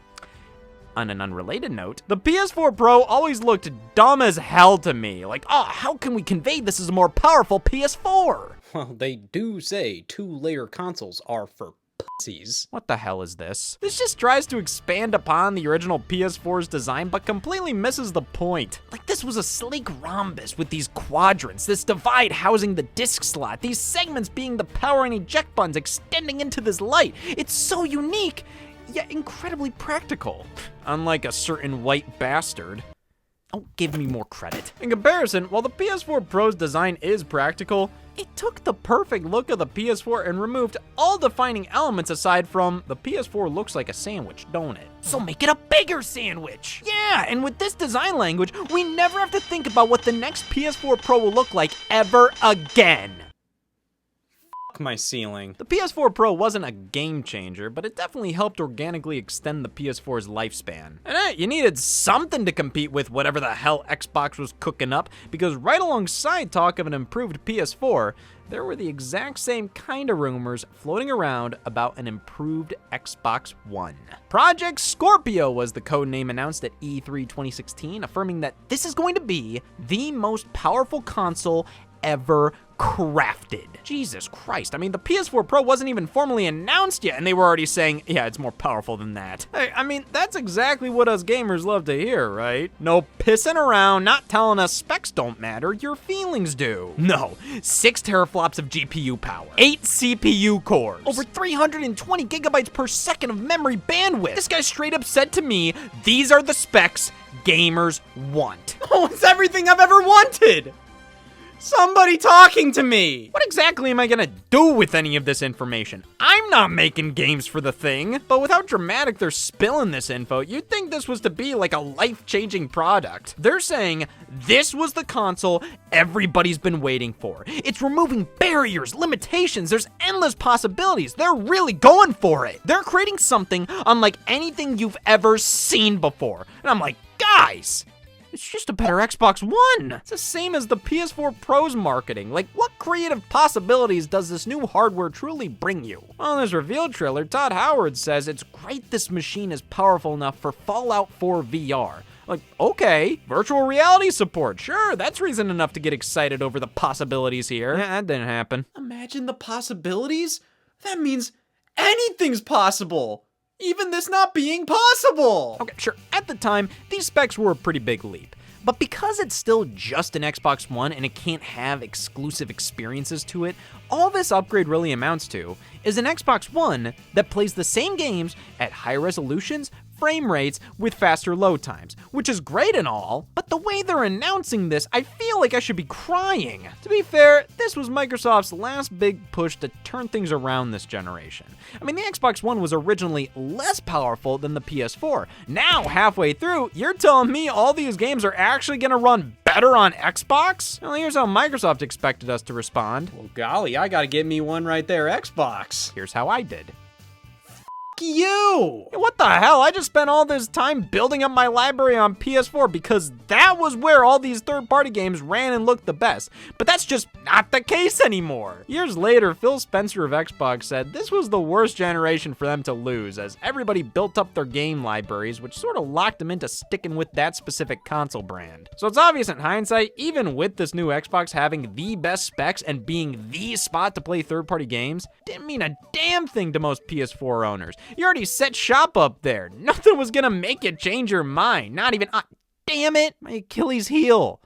Speaker 3: On an unrelated note, the PS4 Pro always looked dumb as hell to me. Like, oh, how can we convey this as a more powerful PS4?
Speaker 4: Well, they do say 2-layer consoles are for pussies.
Speaker 3: What the hell is this? This just tries to expand upon the original PS4's design, but completely misses the point. Like, this was a sleek rhombus with these quadrants, this divide housing the disc slot, these segments being the power and eject buttons extending into this light. It's so unique, yet incredibly practical. Unlike a certain white bastard. Oh, give me more credit. In comparison, while the PS4 Pro's design is practical, it took the perfect look of the PS4 and removed all defining elements aside from the PS4 looks like a sandwich, don't it? So make it a bigger sandwich! Yeah, and with this design language, we never have to think about what the next PS4 Pro will look like ever again.
Speaker 4: My ceiling.
Speaker 3: The PS4 Pro wasn't a game changer, but it definitely helped organically extend the PS4's lifespan. And hey, you needed something to compete with whatever the hell Xbox was cooking up, because right alongside talk of an improved PS4, there were the exact same kind of rumors floating around about an improved Xbox One. Project Scorpio was the codename announced at E3 2016, affirming that this is going to be the most powerful console ever crafted. Jesus Christ, I mean, the PS4 Pro wasn't even formally announced yet, and they were already saying, yeah, it's more powerful than that. Hey, I mean, that's exactly what us gamers love to hear, right? No pissing around, not telling us specs don't matter, your feelings do. No, 6 teraflops of GPU power, 8 CPU cores, over 320 gigabytes per second of memory bandwidth. This guy straight up said to me, these are the specs gamers want.
Speaker 4: Oh, it's everything I've ever wanted! Somebody talking to me!
Speaker 3: What exactly am I gonna do with any of this information? I'm not making games for the thing. But with how dramatic they're spilling this info, you'd think this was to be like a life-changing product. They're saying this was the console everybody's been waiting for. It's removing barriers, limitations, there's endless possibilities. They're really going for it. They're creating something unlike anything you've ever seen before. And I'm like, guys, it's just a better Xbox One. It's the same as the PS4 Pro's marketing. Like, what creative possibilities does this new hardware truly bring you? On this reveal trailer, Todd Howard says it's great this machine is powerful enough for Fallout 4 VR. Like, okay, virtual reality support, sure, that's reason enough to get excited over the possibilities here. Yeah, that didn't happen.
Speaker 4: Imagine the possibilities? That means anything's possible! Even this not being possible!
Speaker 3: Okay, sure, at the time, these specs were a pretty big leap. But because it's still just an Xbox One and it can't have exclusive experiences to it, all this upgrade really amounts to is an Xbox One that plays the same games at high resolutions, frame rates, with faster load times, which is great and all, but the way they're announcing this, I feel like I should be crying. To be fair, this was Microsoft's last big push to turn things around this generation. I mean, the Xbox One was originally less powerful than the PS4. Now, halfway through, you're telling me all these games are actually gonna run better on Xbox? Well, here's how Microsoft expected us to respond.
Speaker 4: Well, golly, I gotta get me one right there, Xbox.
Speaker 3: Here's how I did.
Speaker 4: You!
Speaker 3: What the hell? I just spent all this time building up my library on PS4 because that was where all these third-party games ran and looked the best. But that's just not the case anymore. Years later, Phil Spencer of Xbox said this was the worst generation for them to lose, as everybody built up their game libraries, which sort of locked them into sticking with that specific console brand. So it's obvious in hindsight, even with this new Xbox having the best specs and being the spot to play third-party games, didn't mean a damn thing to most PS4 owners. You already set shop up there. Nothing was gonna make you change your mind. Not even, damn it, my Achilles heel.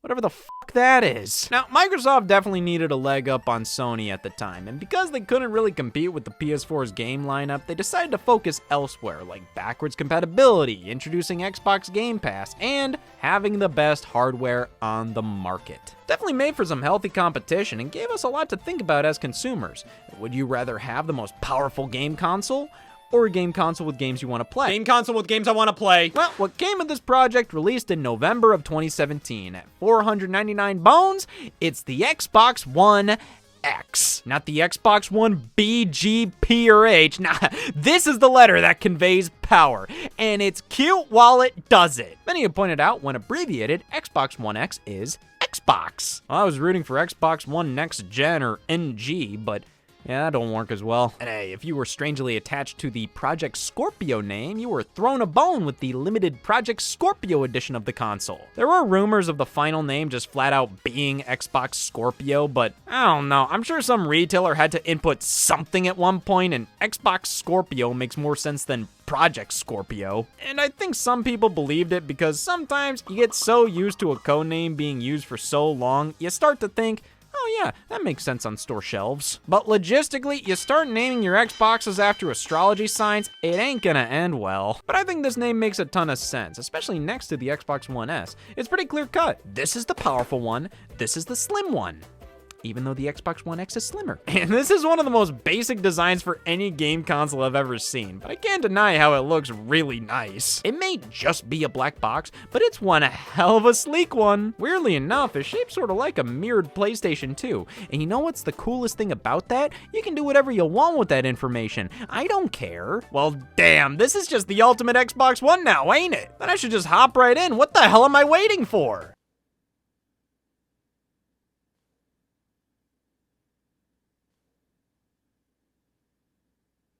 Speaker 3: Whatever the fuck that is. Now, Microsoft definitely needed a leg up on Sony at the time, and because they couldn't really compete with the PS4's game lineup, they decided to focus elsewhere, like backwards compatibility, introducing Xbox Game Pass, and having the best hardware on the market. Definitely made for some healthy competition and gave us a lot to think about as consumers. Would you rather have the most powerful game console, or a game console with games you want to play?
Speaker 4: Game console with games I want to play.
Speaker 3: Well, what came with this project released in November of 2017 at 499 bones, it's the Xbox One X. Not the Xbox One B, G, P, or H. Nah, this is the letter that conveys power, and it's cute while it does it. Many have pointed out when abbreviated, Xbox One X is Xbox. Well, I was rooting for Xbox One Next Gen or NG, but yeah, that don't work as well. And hey, if you were strangely attached to the Project Scorpio name, you were thrown a bone with the limited Project Scorpio edition of the console. There were rumors of the final name just flat out being Xbox Scorpio, but I don't know. I'm sure some retailer had to input something at one point, and Xbox Scorpio makes more sense than Project Scorpio. And I think some people believed it because sometimes you get so used to a codename being used for so long, you start to think, oh oh yeah, that makes sense on store shelves. But logistically, you start naming your Xboxes after astrology signs, it ain't gonna end well. But I think this name makes a ton of sense, especially next to the Xbox One S. It's pretty clear cut. This is the powerful one, this is the slim one, even though the Xbox One X is slimmer. And this is one of the most basic designs for any game console I've ever seen, but I can't deny how it looks really nice. It may just be a black box, but it's one hell of a sleek one. Weirdly enough, it's shaped sort of like a mirrored PlayStation 2. And you know what's the coolest thing about that? You can do whatever you want with that information. I don't care. Well, damn, this is just the ultimate Xbox One now, ain't it? Then I should just hop right in. What the hell am I waiting for?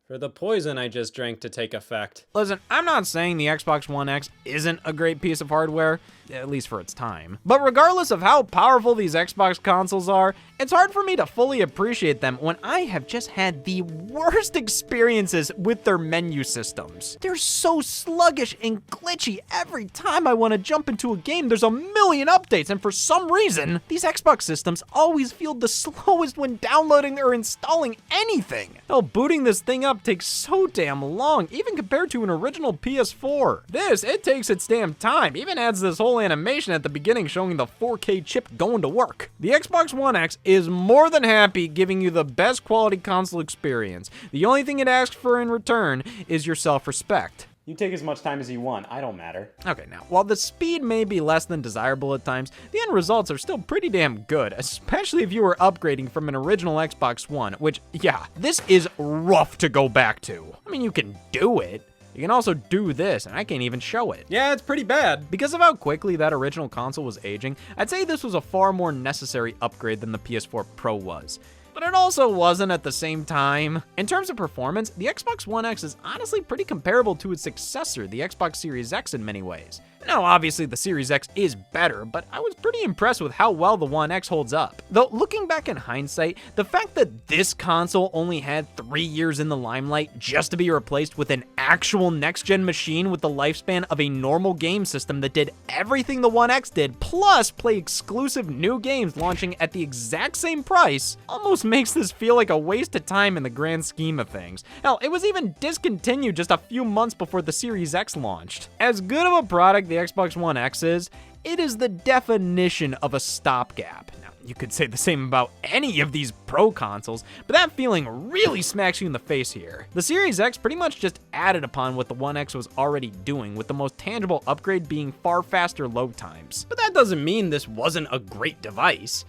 Speaker 4: For the poison I just drank to take effect.
Speaker 3: Listen, I'm not saying the Xbox One X isn't a great piece of hardware, at least for its time. But regardless of how powerful these Xbox consoles are, it's hard for me to fully appreciate them when I have just had the worst experiences with their menu systems. They're so sluggish and glitchy. Every time I want to jump into a game, there's a million updates, and for some reason, these Xbox systems always feel the slowest when downloading or installing anything. Hell, booting this thing up takes so damn long, even compared to an original PS4. It takes its damn time, even adds this whole animation at the beginning showing the 4K chip going to work. The Xbox One X is more than happy giving you the best quality console experience. The only thing it asks for in return is your self-respect.
Speaker 4: You take as much time as you want, I don't matter.
Speaker 3: Okay, now, while the speed may be less than desirable at times, the end results are still pretty damn good, especially if you were upgrading from an original Xbox One, which, yeah, this is rough to go back to. I mean, you can do it. You can also do this, and I can't even show it.
Speaker 4: Yeah, it's pretty bad.
Speaker 3: Because of how quickly that original console was aging, I'd say this was a far more necessary upgrade than the PS4 Pro was. But it also wasn't at the same time. In terms of performance, the Xbox One X is honestly pretty comparable to its successor, the Xbox Series X, in many ways. Now, obviously, the Series X is better, but I was pretty impressed with how well the One X holds up. Though, looking back in hindsight, the fact that this console only had 3 years in the limelight just to be replaced with an actual next-gen machine with the lifespan of a normal game system that did everything the One X did, plus play exclusive new games launching at the exact same price, almost makes this feel like a waste of time in the grand scheme of things. Hell, it was even discontinued just a few months before the Series X launched. As good of a product the Xbox One X is, it is the definition of a stopgap. Now, you could say the same about any of these Pro consoles, but that feeling really smacks you in the face here. The Series X pretty much just added upon what the One X was already doing, with the most tangible upgrade being far faster load times. But that doesn't mean this wasn't a great device.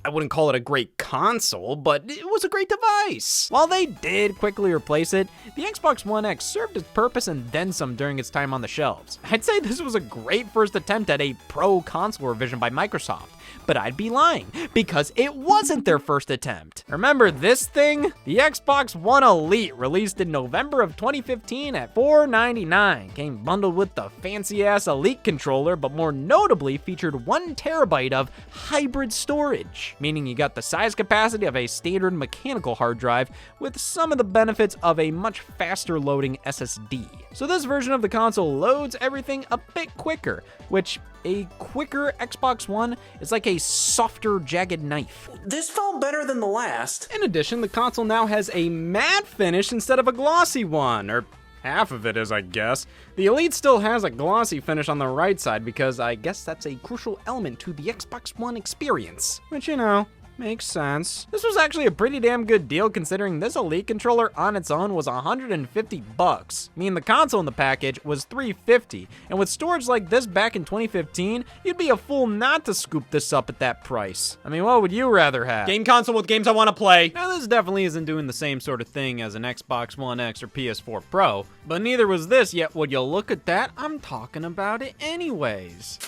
Speaker 3: I wouldn't call it a great console, but it was a great device. While they did quickly replace it, the Xbox One X served its purpose and then some during its time on the shelves. I'd say this was a great first attempt at a pro console revision by Microsoft, but I'd be lying, because it wasn't their first attempt. Remember this thing? The Xbox One Elite, released in November of 2015 at $499, came bundled with the fancy-ass Elite controller, but more notably featured 1 terabyte of hybrid storage, meaning you got the size capacity of a standard mechanical hard drive with some of the benefits of a much faster loading SSD. So this version of the console loads everything a bit quicker, which a quicker Xbox One is like a softer, jagged knife.
Speaker 6: This felt better than the last.
Speaker 4: In addition, the console now has a matte finish instead of a glossy one, or half of it is, I guess. The Elite still has a glossy finish on the right side because I guess that's a crucial element to the Xbox One experience. Which, you know, makes sense.
Speaker 3: This was actually a pretty damn good deal considering this Elite controller on its own was $150. I mean, the console in the package was $350, and with storage like this back in 2015, you'd be a fool not to scoop this up at that price. I mean, what would you rather have?
Speaker 4: Game console with games I want to play.
Speaker 3: Now, this definitely isn't doing the same sort of thing as an Xbox One X or PS4 Pro, but neither was this, yet would you look at that? I'm talking about it anyways.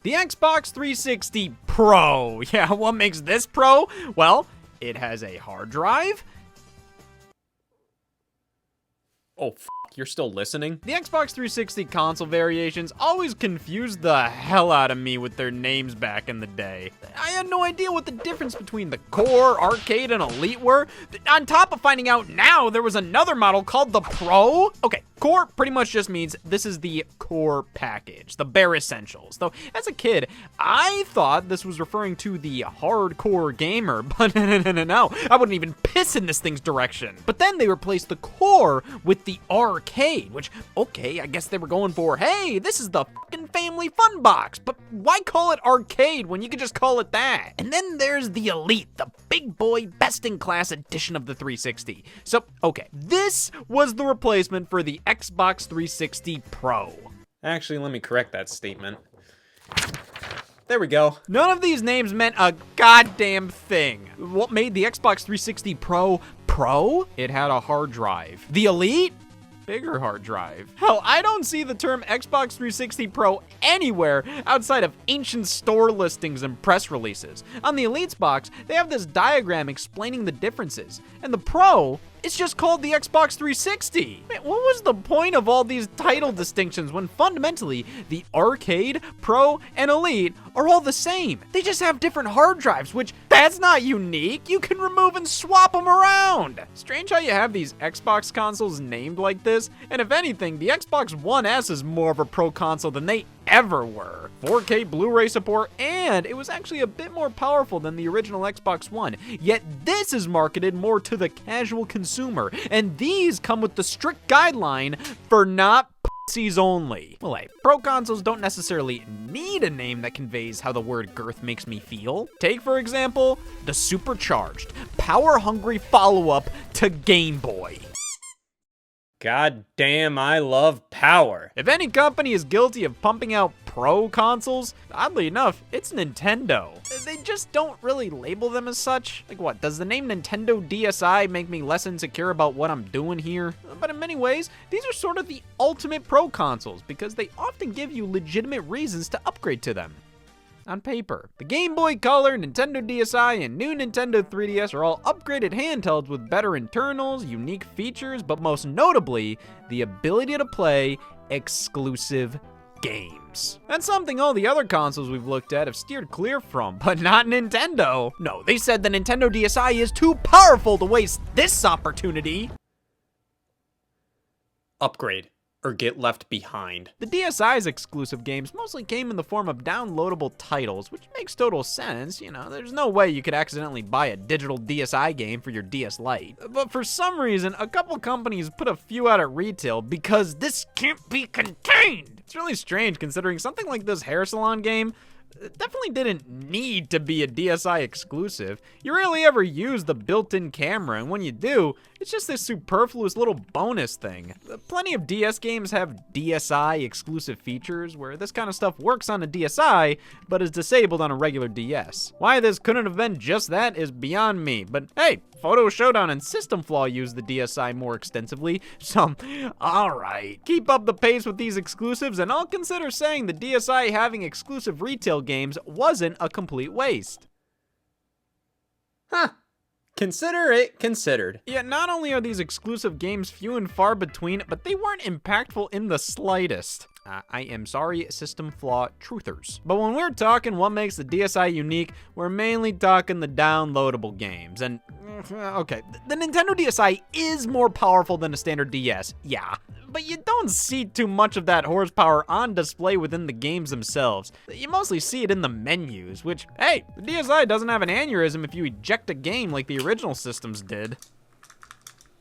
Speaker 3: The Xbox 360 Pro. Yeah, what makes this pro? Well, it has a hard drive.
Speaker 4: Oh, you're still listening?
Speaker 3: The Xbox 360 console variations always confused the hell out of me with their names back in the day. I had no idea what the difference between the Core, Arcade, and Elite were. On top of finding out now there was another model called the Pro. Okay, Core pretty much just means this is the core package, the bare essentials. Though, as a kid, I thought this was referring to the hardcore gamer, but no, I wouldn't even piss in this thing's direction. But then they replaced the Core with the Arcade, which, okay, I guess they were going for, hey, this is the fucking family fun box, but why call it Arcade when you could just call it that? And then there's the Elite, the big boy, best-in-class edition of the 360. So, okay, this was the replacement for the Xbox 360 Pro.
Speaker 4: Actually, let me correct that statement. There we go.
Speaker 3: None of these names meant a goddamn thing. What made the Xbox 360 Pro Pro? It had a hard drive. The Elite? Bigger hard drive. Hell, I don't see the term Xbox 360 Pro anywhere outside of ancient store listings and press releases. On the Elite's box, they have this diagram explaining the differences, and the Pro, it's just called the Xbox 360. Man, what was the point of all these title distinctions when fundamentally the Arcade, Pro, and Elite are all the same? They just have different hard drives, which that's not unique. You can remove and swap them around. Strange how you have these Xbox consoles named like this, and if anything, the Xbox One S is more of a pro console than they ever were. 4K Blu-ray support, and it was actually a bit more powerful than the original Xbox One. Yet this is marketed more to the casual consumer, and these come with the strict guideline for not pussies only. Well, hey, pro consoles don't necessarily need a name that conveys how the word girth makes me feel. Take, for example, the supercharged, power-hungry follow-up to Game Boy.
Speaker 4: God damn, I love power.
Speaker 3: If any company is guilty of pumping out pro consoles, oddly enough, it's Nintendo. They just don't really label them as such. Like what, does the name Nintendo DSi make me less insecure about what I'm doing here? But in many ways, these are sort of the ultimate pro consoles because they often give you legitimate reasons to upgrade to them. On paper, the Game Boy Color, Nintendo DSi, and new Nintendo 3DS are all upgraded handhelds with better internals, unique features, but most notably, the ability to play exclusive games. That's something all the other consoles we've looked at have steered clear from, but not Nintendo. No, they said the Nintendo DSi is too powerful to waste this opportunity.
Speaker 4: Upgrade or get left behind.
Speaker 3: The DSi's exclusive games mostly came in the form of downloadable titles, which makes total sense. You know, there's no way you could accidentally buy a digital DSi game for your DS Lite. But for some reason, a couple companies put a few out at retail because this can't be contained. It's really strange considering something like this hair salon game definitely didn't need to be a DSi exclusive. You rarely ever use the built-in camera, and when you do, it's just this superfluous little bonus thing. Plenty of DS games have DSi exclusive features where this kind of stuff works on a DSi, but is disabled on a regular DS. Why this couldn't have been just that is beyond me, but hey, Photo Showdown and System Flaw use the DSi more extensively, so alright. Keep up the pace with these exclusives, and I'll consider saying the DSi having exclusive retail games wasn't a complete waste.
Speaker 4: Huh. Consider it considered.
Speaker 3: Yeah, not only are these exclusive games few and far between, but they weren't impactful in the slightest. I am sorry, System Flaw truthers. But when we're talking what makes the DSi unique, we're mainly talking the downloadable games. And, okay, the Nintendo DSi is more powerful than a standard DS, yeah. But you don't see too much of that horsepower on display within the games themselves. You mostly see it in the menus, which, hey, the DSi doesn't have an aneurysm if you eject a game like the original systems did.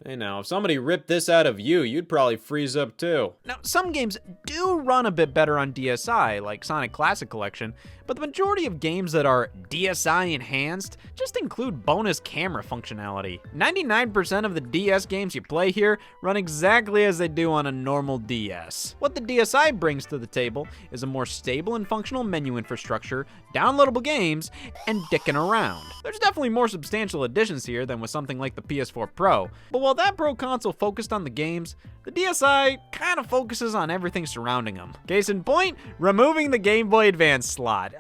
Speaker 4: Hey now, if somebody ripped this out of you, you'd probably freeze up too.
Speaker 3: Now, some games do run a bit better on DSi, like Sonic Classic Collection, but the majority of games that are DSi enhanced just include bonus camera functionality. 99% of the DS games you play here run exactly as they do on a normal DS. What the DSi brings to the table is a more stable and functional menu infrastructure, downloadable games, and dicking around. There's definitely more substantial additions here than with something like the PS4 Pro, but while while that Pro console focused on the games, the DSi kind of focuses on everything surrounding them. Case in point, removing the Game Boy Advance slot.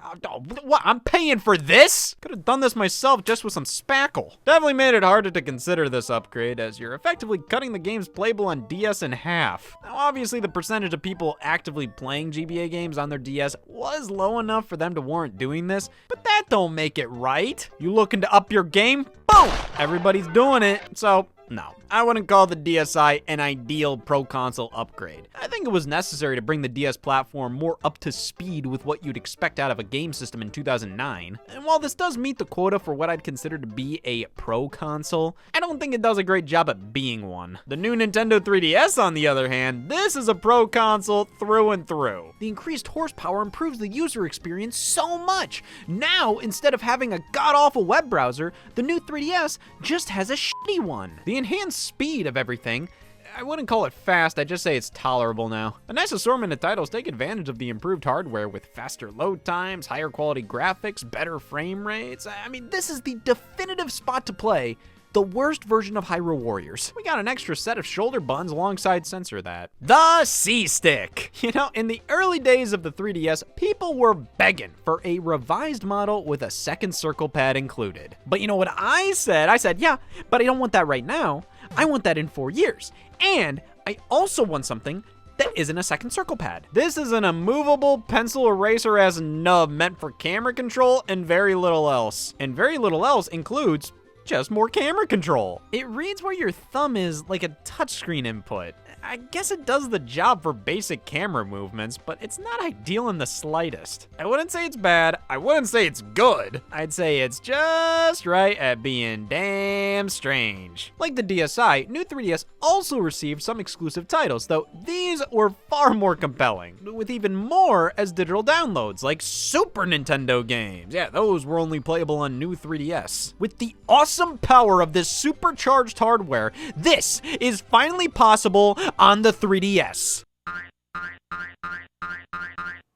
Speaker 3: What, I'm paying for this? Could have done this myself just with some spackle. Definitely made it harder to consider this upgrade, as you're effectively cutting the games playable on DS in half. Now obviously the percentage of people actively playing GBA games on their DS was low enough for them to warrant doing this, but that don't make it right. You looking to up your game? Boom! Everybody's doing it, so no, I wouldn't call the DSi an ideal Pro console upgrade. I think it was necessary to bring the DS platform more up to speed with what you'd expect out of a game system in 2009. And while this does meet the quota for what I'd consider to be a Pro console, I don't think it does a great job at being one. The new Nintendo 3DS, on the other hand, this is a Pro console through and through. The increased horsepower improves the user experience so much. Now, instead of having a god-awful web browser, the new 3DS just has a shitty one. The enhanced speed of everything, I wouldn't call it fast, I'd just say it's tolerable now. A nice assortment of titles take advantage of the improved hardware with faster load times, higher quality graphics, better frame rates. I mean, this is the definitive spot to play the worst version of Hyrule Warriors. We got an extra set of shoulder buttons alongside Sensor That. The C-Stick! You know, in the early days of the 3DS, people were begging for a revised model with a second circle pad included. But you know what I said? I said, yeah, but I don't want that right now. I want that in 4 years. And I also want something that isn't a second circle pad. This is an immovable pencil eraser-ass nub meant for camera control and very little else. And very little else includes just more camera control. It reads where your thumb is like a touchscreen input. I guess it does the job for basic camera movements, but it's not ideal in the slightest. I wouldn't say it's bad, I wouldn't say it's good. I'd say it's just right at being damn strange. Like the DSi, new 3DS also received some exclusive titles, though these were far more compelling, with even more as digital downloads, like Super Nintendo games. Yeah, those were only playable on new 3DS. With the awesome power of this supercharged hardware, this is finally possible on the 3DS.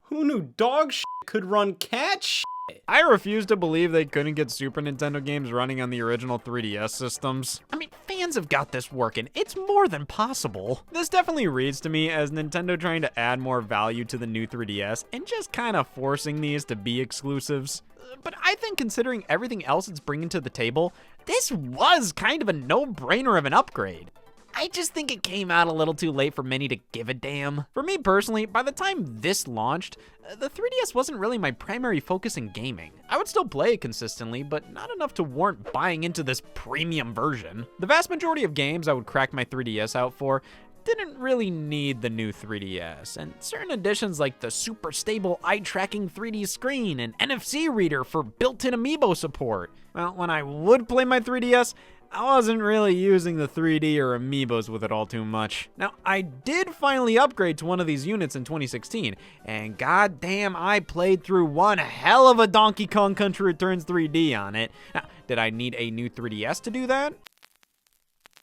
Speaker 4: Who knew dog shit could run cat shit?
Speaker 3: I refuse to believe they couldn't get Super Nintendo games running on the original 3DS systems. I mean, fans have got this working. It's more than possible. This definitely reads to me as Nintendo trying to add more value to the new 3DS and just kind of forcing these to be exclusives. But I think considering everything else it's bringing to the table, this was kind of a no-brainer of an upgrade. I just think it came out a little too late for many to give a damn. For me personally, by the time this launched, the 3DS wasn't really my primary focus in gaming. I would still play it consistently, but not enough to warrant buying into this premium version. The vast majority of games I would crack my 3DS out for didn't really need the new 3DS, and certain additions like the super stable eye-tracking 3D screen and NFC reader for built-in amiibo support. Well, when I would play my 3DS, I wasn't really using the 3D or amiibos with it all too much. Now, I did finally upgrade to one of these units in 2016, and goddamn, I played through one hell of a Donkey Kong Country Returns 3D on it. Now, did I need a new 3DS to do that?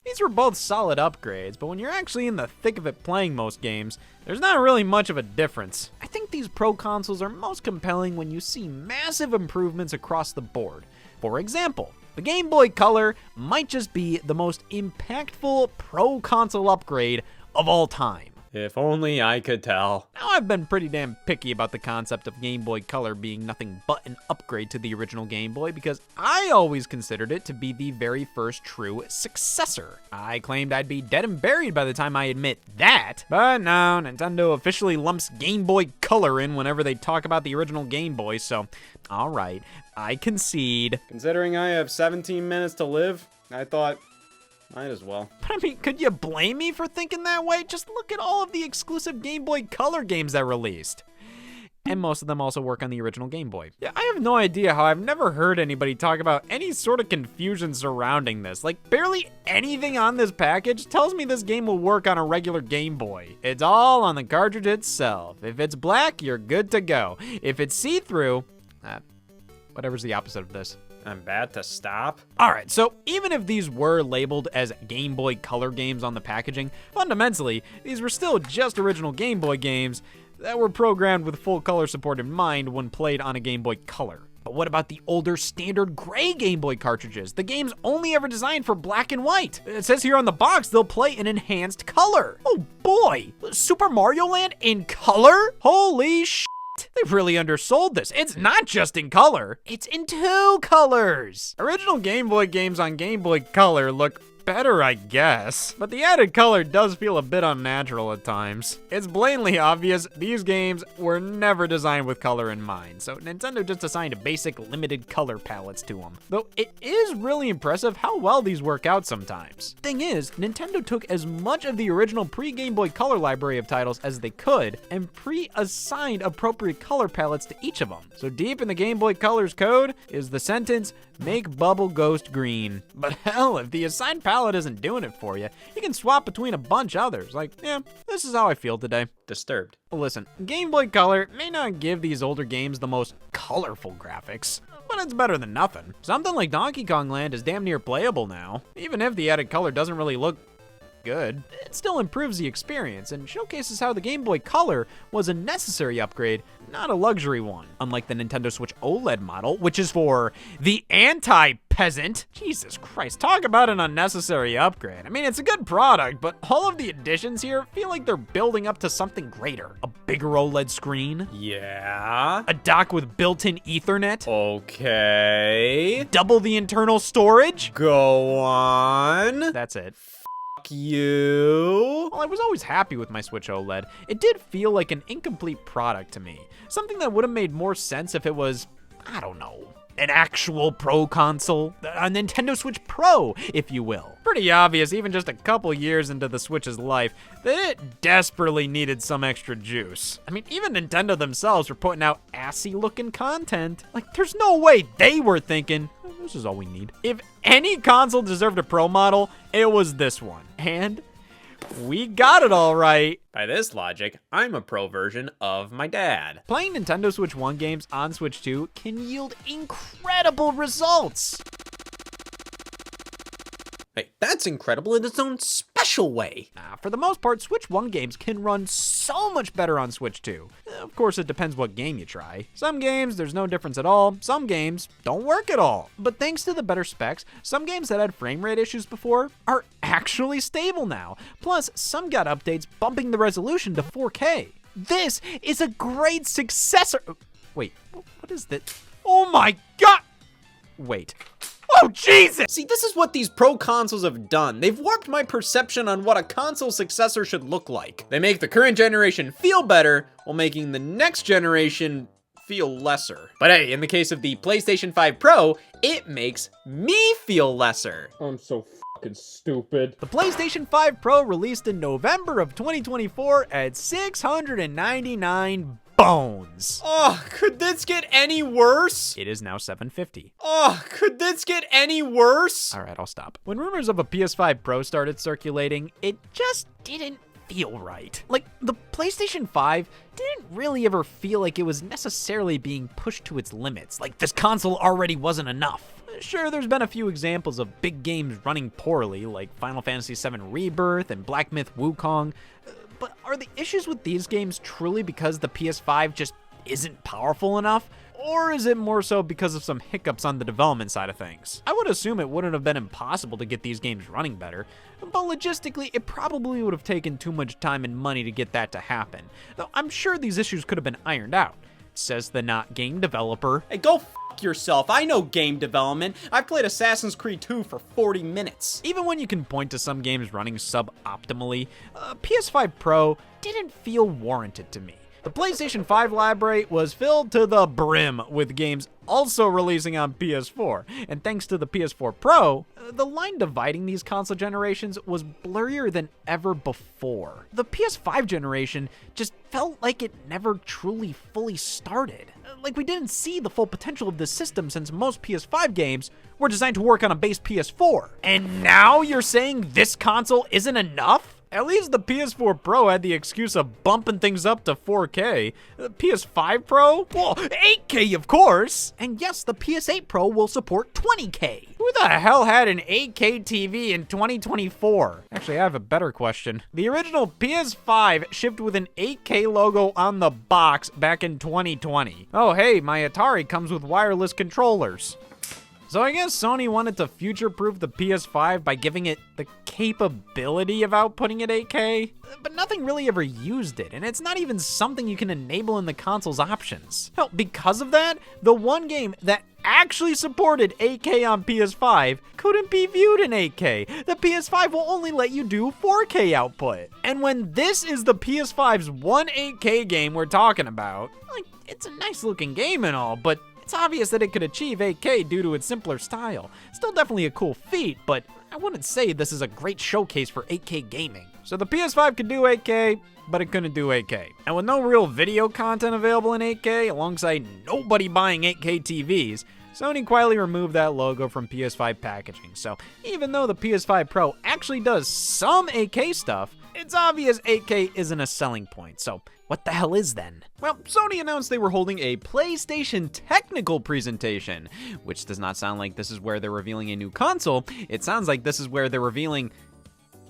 Speaker 3: These were both solid upgrades, but when you're actually in the thick of it playing most games, there's not really much of a difference. I think these Pro consoles are most compelling when you see massive improvements across the board. For example, the Game Boy Color might just be the most impactful Pro console upgrade of all time.
Speaker 4: If only I could tell.
Speaker 3: Now, I've been pretty damn picky about the concept of Game Boy Color being nothing but an upgrade to the original Game Boy because I always considered it to be the very first true successor. I claimed I'd be dead and buried by the time I admit that, but no, Nintendo officially lumps Game Boy Color in whenever they talk about the original Game Boy, so alright, I concede.
Speaker 4: Considering I have 17 minutes to live, I thought, might as well.
Speaker 3: But I mean, could you blame me for thinking that way? Just look at all of the exclusive Game Boy Color games that released. And most of them also work on the original Game Boy. Yeah, I have no idea how I've never heard anybody talk about any sort of confusion surrounding this. Like, barely anything on this package tells me this game will work on a regular Game Boy. It's all on the cartridge itself. If it's black, you're good to go. If it's see-through, whatever's the opposite of this.
Speaker 4: I'm about to stop.
Speaker 3: Alright, so even if these were labeled as Game Boy Color games on the packaging, fundamentally, these were still just original Game Boy games that were programmed with full color support in mind when played on a Game Boy Color. But what about the older standard gray Game Boy cartridges? The game's only ever designed for black and white. It says here on the box they'll play in enhanced color. Oh boy, Super Mario Land in color? Holy shit. They've really undersold this. It's not just in color, it's in 2 colors. Original Game Boy games on Game Boy Color look better, I guess, but the added color does feel a bit unnatural at times. It's blatantly obvious these games were never designed with color in mind, so Nintendo just assigned basic limited color palettes to them. Though it is really impressive how well these work out sometimes. Thing is, Nintendo took as much of the original pre-Game Boy Color library of titles as they could and pre-assigned appropriate color palettes to each of them. So deep in the Game Boy Color's code is the sentence, "Make Bubble Ghost green." But hell, if the assigned palette isn't doing it for you, you can swap between a bunch others. Like, yeah, this is how I feel today.
Speaker 4: Disturbed.
Speaker 3: Listen, Game Boy Color may not give these older games the most colorful graphics, but it's better than nothing. Something like Donkey Kong Land is damn near playable now. Even if the added color doesn't really look good, it still improves the experience and showcases how the Game Boy Color was a necessary upgrade, not a luxury one. Unlike the Nintendo Switch OLED model, which is for the anti-peasant. Jesus Christ, talk about an unnecessary upgrade. I mean, it's a good product, but all of the additions here feel like they're building up to something greater. A bigger OLED screen.
Speaker 4: Yeah.
Speaker 3: A dock with built-in Ethernet.
Speaker 4: Okay.
Speaker 3: Double the internal storage.
Speaker 4: Go on.
Speaker 3: That's it.
Speaker 4: You.
Speaker 3: Well, I was always happy with my Switch OLED. It did feel like an incomplete product to me. Something that would have made more sense if it was, I don't know, an actual Pro console. A Nintendo Switch Pro, if you will. Pretty obvious, even just a couple years into the Switch's life, that it desperately needed some extra juice. I mean, even Nintendo themselves were putting out assy-looking content. Like, there's no way they were thinking, this is all we need. If any console deserved a Pro model, it was this one. And we got it all right.
Speaker 4: By this logic, I'm a Pro version of my dad.
Speaker 3: Playing Nintendo Switch 1 games on Switch 2 can yield incredible results.
Speaker 4: Hey, that's incredible in its own special way.
Speaker 3: For the most part, Switch 1 games can run so much better on Switch 2. Of course, it depends what game you try. Some games, there's no difference at all. Some games don't work at all. But thanks to the better specs, some games that had frame rate issues before are actually stable now. Plus, some got updates bumping the resolution to 4K. This is a great successor. Wait, what is that? Oh my god! Wait. Oh, Jesus!
Speaker 4: See, this is what these Pro consoles have done. They've warped my perception on what a console successor should look like. They make the current generation feel better while making the next generation feel lesser. But hey, in the case of the PlayStation 5 Pro, it makes me feel lesser.
Speaker 1: I'm so fucking stupid.
Speaker 3: The PlayStation 5 Pro released in November of 2024 at 699 bones.
Speaker 4: Oh, could this get any worse?
Speaker 3: It is now $750.
Speaker 4: Oh, could this get any worse?
Speaker 3: All right, I'll stop. When rumors of a PS5 Pro started circulating, it just didn't feel right. Like, the PlayStation 5 didn't really ever feel like it was necessarily being pushed to its limits. Like, this console already wasn't enough. Sure, there's been a few examples of big games running poorly, like Final Fantasy VII Rebirth and Black Myth Wukong, but are the issues with these games truly because the PS5 just isn't powerful enough? Or is it more so because of some hiccups on the development side of things? I would assume it wouldn't have been impossible to get these games running better, but logistically, it probably would have taken too much time and money to get that to happen. Though I'm sure these issues could have been ironed out, says the not game developer.
Speaker 4: Hey, go f*** yourself. I know game development. I've played Assassin's Creed 2 for 40 minutes.
Speaker 3: Even when you can point to some games running suboptimally, PS5 Pro didn't feel warranted to me. The PlayStation 5 library was filled to the brim with games also releasing on PS4, and thanks to the PS4 Pro, the line dividing these console generations was blurrier than ever before. The PS5 generation just felt like it never truly fully started. Like we didn't see the full potential of the system since most PS5 games were designed to work on a base PS4. And now you're saying this console isn't enough? At least the PS4 Pro had the excuse of bumping things up to 4K. The PS5 Pro? Well, 8K of course! And yes, the PS8 Pro will support 20K. Who the hell had an 8K TV in 2024? Actually, I have a better question. The original PS5 shipped with an 8K logo on the box back in 2020. Oh hey, my Atari comes with wireless controllers. So I guess Sony wanted to future-proof the PS5 by giving it the capability of outputting at 8K, but nothing really ever used it, and it's not even something you can enable in the console's options. Hell, because of that, the one game that actually supported 8K on PS5 couldn't be viewed in 8K. The PS5 will only let you do 4K output. And when this is the PS5's one 8K game we're talking about, like, it's a nice looking game and all, but it's obvious that it could achieve 8K due to its simpler style. Still definitely a cool feat, but I wouldn't say this is a great showcase for 8K gaming. So the PS5 could do 8K, but it couldn't do 8K. And with no real video content available in 8K, alongside nobody buying 8K TVs, Sony quietly removed that logo from PS5 packaging. So even though the PS5 Pro actually does some 8K stuff, it's obvious 8K isn't a selling point. So what the hell is then? Well, Sony announced they were holding a PlayStation technical presentation, which does not sound like this is where they're revealing a new console. It sounds like this is where they're revealing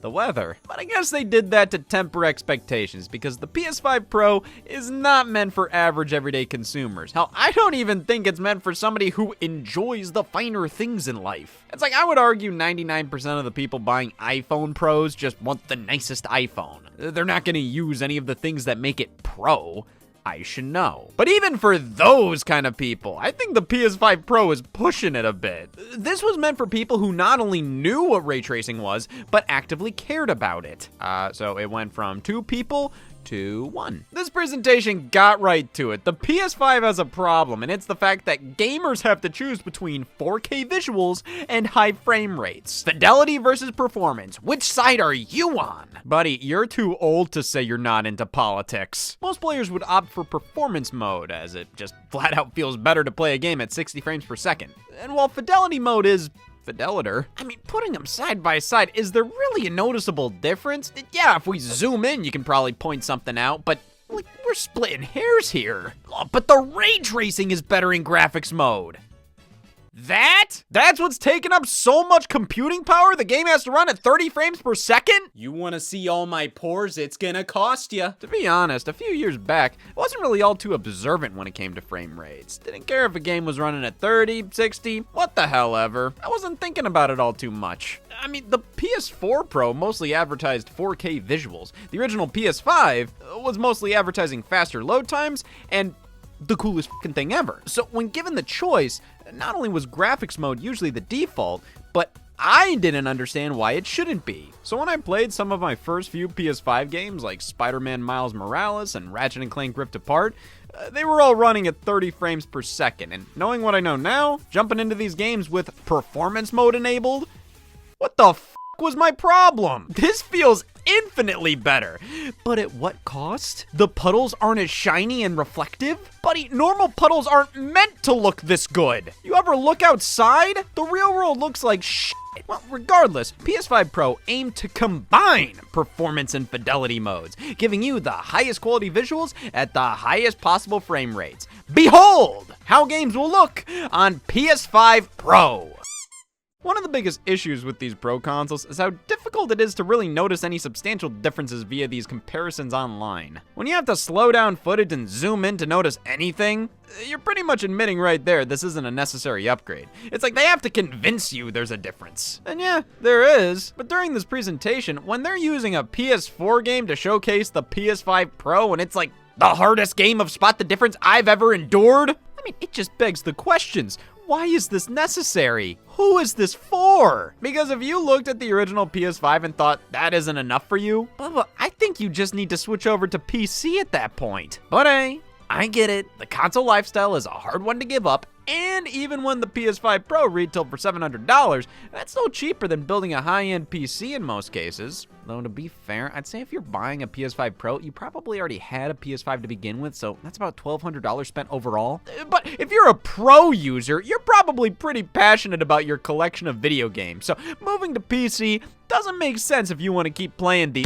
Speaker 3: the weather. But I guess they did that to temper expectations because the PS5 Pro is not meant for average everyday consumers. Hell, I don't even think it's meant for somebody who enjoys the finer things in life. It's like I would argue 99% of the people buying iPhone Pros just want the nicest iPhone. They're not going to use any of the things that make it pro. I should know. But even for those kind of people, I think the PS5 Pro is pushing it a bit. This was meant for people who not only knew what ray tracing was, but actively cared about it. So it went from 2 people to 1. This presentation got right to it. The PS5 has a problem, and it's the fact that gamers have to choose between 4K visuals and high frame rates. Fidelity versus performance. Which side are you on? Buddy, you're too old to say you're not into politics. Most players would opt for performance mode, as it just flat out feels better to play a game at 60 frames per second. And while fidelity mode is Fidelitor. I mean, putting them side by side, is there really a noticeable difference? Yeah, if we zoom in, you can probably point something out, but like, we're splitting hairs here. Oh, but the ray tracing is better in graphics mode. That's what's taking up so much computing power the game has to run at 30 frames per second?
Speaker 4: You wanna see all my pores? It's gonna cost ya.
Speaker 3: To be honest, a few years back, I wasn't really all too observant when it came to frame rates. Didn't care if a game was running at 30, 60, what the hell ever. I wasn't thinking about it all too much. I mean, the PS4 Pro mostly advertised 4K visuals. The original PS5 was mostly advertising faster load times and the coolest fucking thing ever. So when given the choice, not only was graphics mode usually the default, but I didn't understand why it shouldn't be. So when I played some of my first few PS5 games like Spider-Man Miles Morales and Ratchet & Clank Rift Apart, they were all running at 30 frames per second. And knowing what I know now, jumping into these games with performance mode enabled, what the f*** was my problem? This feels infinitely better. But at what cost? The puddles aren't as shiny and reflective? Buddy, normal puddles aren't meant to look this good. You ever look outside? The real world looks like shit. Well, regardless, PS5 Pro aimed to combine performance and fidelity modes, giving you the highest quality visuals at the highest possible frame rates. Behold how games will look on PS5 Pro. One of the biggest issues with these Pro consoles is how difficult it is to really notice any substantial differences via these comparisons online. When you have to slow down footage and zoom in to notice anything, you're pretty much admitting right there this isn't a necessary upgrade. It's like they have to convince you there's a difference. And yeah, there is. But during this presentation, when they're using a PS4 game to showcase the PS5 Pro and it's like the hardest game of spot the difference I've ever endured, I mean, it just begs the questions. Why is this necessary? Who is this for? Because if you looked at the original PS5 and thought that isn't enough for you, Bubba, I think you just need to switch over to PC at that point. But hey, I get it. The console lifestyle is a hard one to give up, and even when the PS5 Pro retailed for $700, that's still cheaper than building a high-end PC in most cases. Though to be fair, I'd say if you're buying a PS5 Pro, you probably already had a PS5 to begin with, so that's about $1,200 spent overall. But if you're a Pro user, you're probably pretty passionate about your collection of video games, so moving to PC doesn't make sense if you want to keep playing the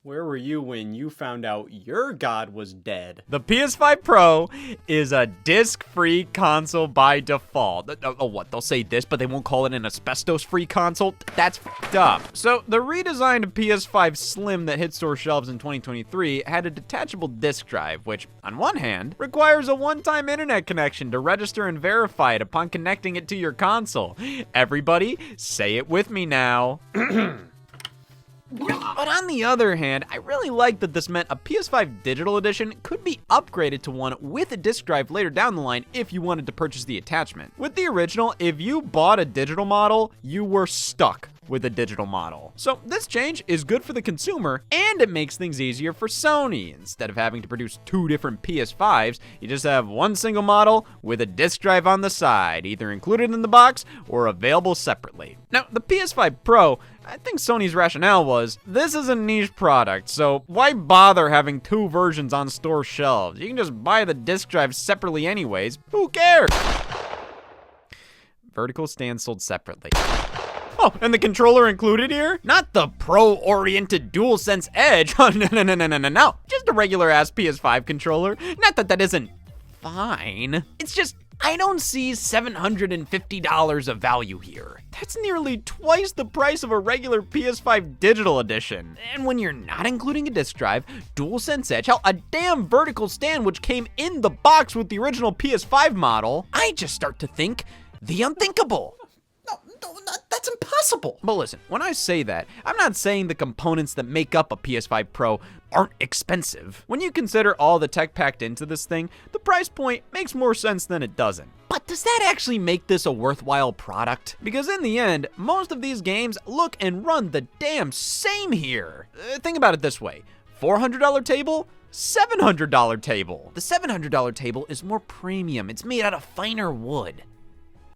Speaker 4: Where were you when you found out your god was dead?
Speaker 3: The PS5 Pro is a disc-free console by default. Oh, what? They'll say this, but they won't call it an asbestos-free console? That's fucked up. So, the redesigned PS5 Slim that hit store shelves in 2023 had a detachable disk drive, which, on one hand, requires a one-time internet connection to register and verify it upon connecting it to your console. Everybody, say it with me now. But on the other hand, I really like that this meant a PS5 digital edition could be upgraded to one with a disc drive later down the line if you wanted to purchase the attachment. With the original, if you bought a digital model, you were stuck with a digital model. So this change is good for the consumer, and it makes things easier for Sony. Instead of having to produce two different PS5s, you just have one single model with a disc drive on the side, either included in the box or available separately. Now, the PS5 Pro, I think Sony's rationale was, this is a niche product, so why bother having two versions on store shelves? You can just buy the disc drive separately anyways. Who cares? Vertical stand sold separately. Oh, and the controller included here? Not the pro-oriented Dualsense Edge. Oh, no. Just a regular-ass PS5 controller. Not that that isn't fine. It's just, I don't see $750 of value here. That's nearly twice the price of a regular PS5 digital edition. And when you're not including a disc drive, DualSense Edge, hell, a damn vertical stand which came in the box with the original PS5 model, I just start to think the unthinkable. That's impossible. But listen, when I say that, I'm not saying the components that make up a PS5 Pro aren't expensive. When you consider all the tech packed into this thing, the price point makes more sense than it doesn't. But does that actually make this a worthwhile product? Because in the end, most of these games look and run the damn same here. Think about it this way. $400 table? $700 table. The $700 table is more premium. It's made out of finer wood.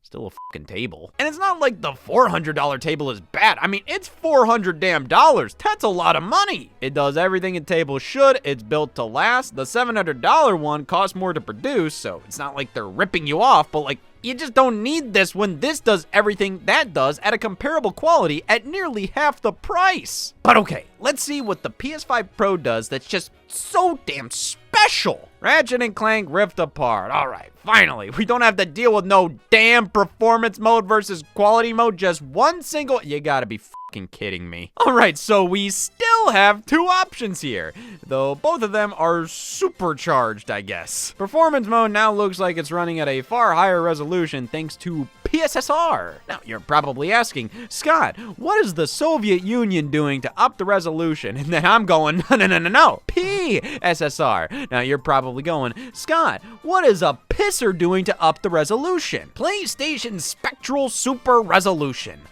Speaker 3: Still a fucking table. And it's not like the $400 table is bad. I mean, it's $400 damn dollars. That's a lot of money. It does everything a table should. It's built to last. The $700 one costs more to produce, so it's not like they're ripping you off, but like, you just don't need this when this does everything that does at a comparable quality at nearly half the price. But okay, let's see what the PS5 Pro does that's just so damn special. Ratchet & Clank Rift Apart. All right, finally, we don't have to deal with no damn performance mode versus quality mode, just one single, you gotta be fucking kidding me. All right, so we still have two options here, though both of them are supercharged, I guess. Performance mode now looks like it's running at a far higher resolution thanks to PSSR. Now, you're probably asking, Scott, what is the Soviet Union doing to up the resolution? And then I'm going, no, PSSR. Now, you're probably going, Scott, what is a pisser doing to up the resolution? PlayStation Spectral Super Resolution.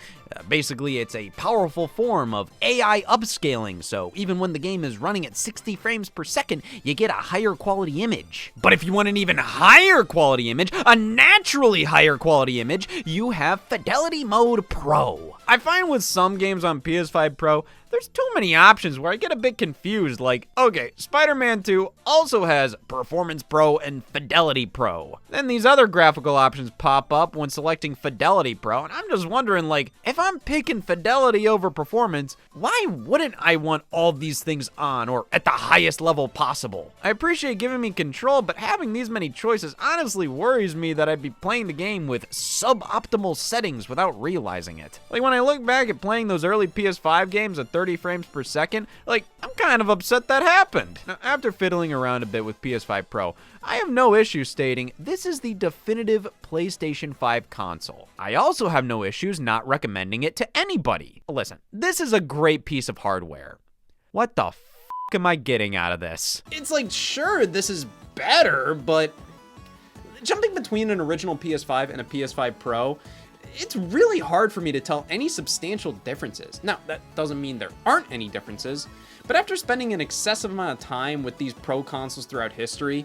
Speaker 3: Basically, it's a powerful form of AI upscaling, so even when the game is running at 60 frames per second, you get a higher quality image. But if you want an even higher quality image, a naturally higher quality image, you have Fidelity Mode Pro. I find with some games on PS5 Pro, there's too many options where I get a bit confused, like, okay, Spider-Man 2 also has Performance Pro and Fidelity Pro. Then these other graphical options pop up when selecting Fidelity Pro, and I'm just wondering, like, if I'm picking Fidelity over Performance, why wouldn't I want all these things on, or at the highest level possible? I appreciate giving me control, but having these many choices honestly worries me that I'd be playing the game with suboptimal settings without realizing it. Like, when I look back at playing those early PS5 games at 30 frames per second, like, I'm kind of upset that happened. Now, after fiddling around a bit with PS5 Pro, I have no issue stating this is the definitive PlayStation 5 console. I also have no issues not recommending it to anybody. Listen, this is a great piece of hardware. What the f*** am I getting out of this?
Speaker 4: It's like, sure, this is better, but jumping between an original PS5 and a PS5 Pro, it's really hard for me to tell any substantial differences. Now, that doesn't mean there aren't any differences, but after spending an excessive amount of time with these Pro consoles throughout history,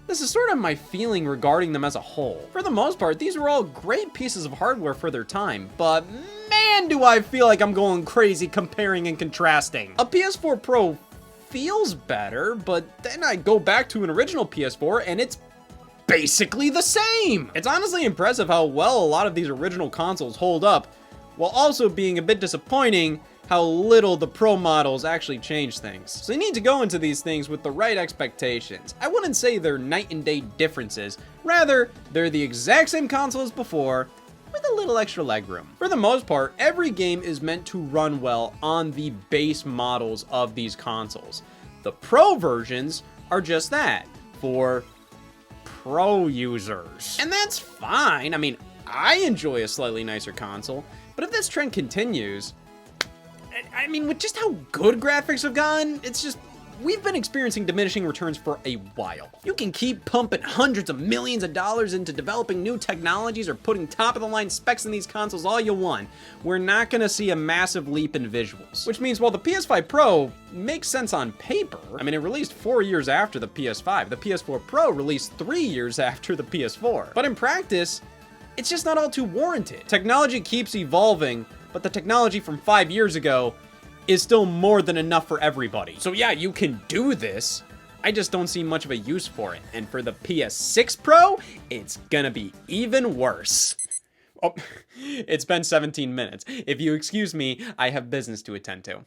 Speaker 4: this is sort of my feeling regarding them as a whole. For the most part, these were all great pieces of hardware for their time, but man, do I feel like I'm going crazy comparing and contrasting. A PS4 Pro feels better, but then I go back to an original PS4 and it's basically the same. It's honestly impressive how well a lot of these original consoles hold up, while also being a bit disappointing how little the Pro models actually change things. So you need to go into these things with the right expectations. I wouldn't say they're night and day differences, rather, they're the exact same console as before, with a little extra legroom. For the most part, every game is meant to run well on the base models of these consoles. The Pro versions are just that, for Pro users. And that's fine. I mean, I enjoy a slightly nicer console, but if this trend continues, I mean, with just how good graphics have gone, it's just, we've been experiencing diminishing returns for a while. You can keep pumping hundreds of millions of dollars into developing new technologies or putting top-of-the-line specs in these consoles all you want. We're not gonna see a massive leap in visuals. Which means while the PS5 Pro makes sense on paper, I mean, it released 4 years after the PS5. The PS4 Pro released 3 years after the PS4. But in practice, it's just not all too warranted. Technology keeps evolving, but the technology from 5 years ago is still more than enough for everybody. So yeah, you can do this. I just don't see much of a use for it. And for the PS6 Pro, it's gonna be even worse. Oh, it's been 17 minutes. If you excuse me, I have business to attend to.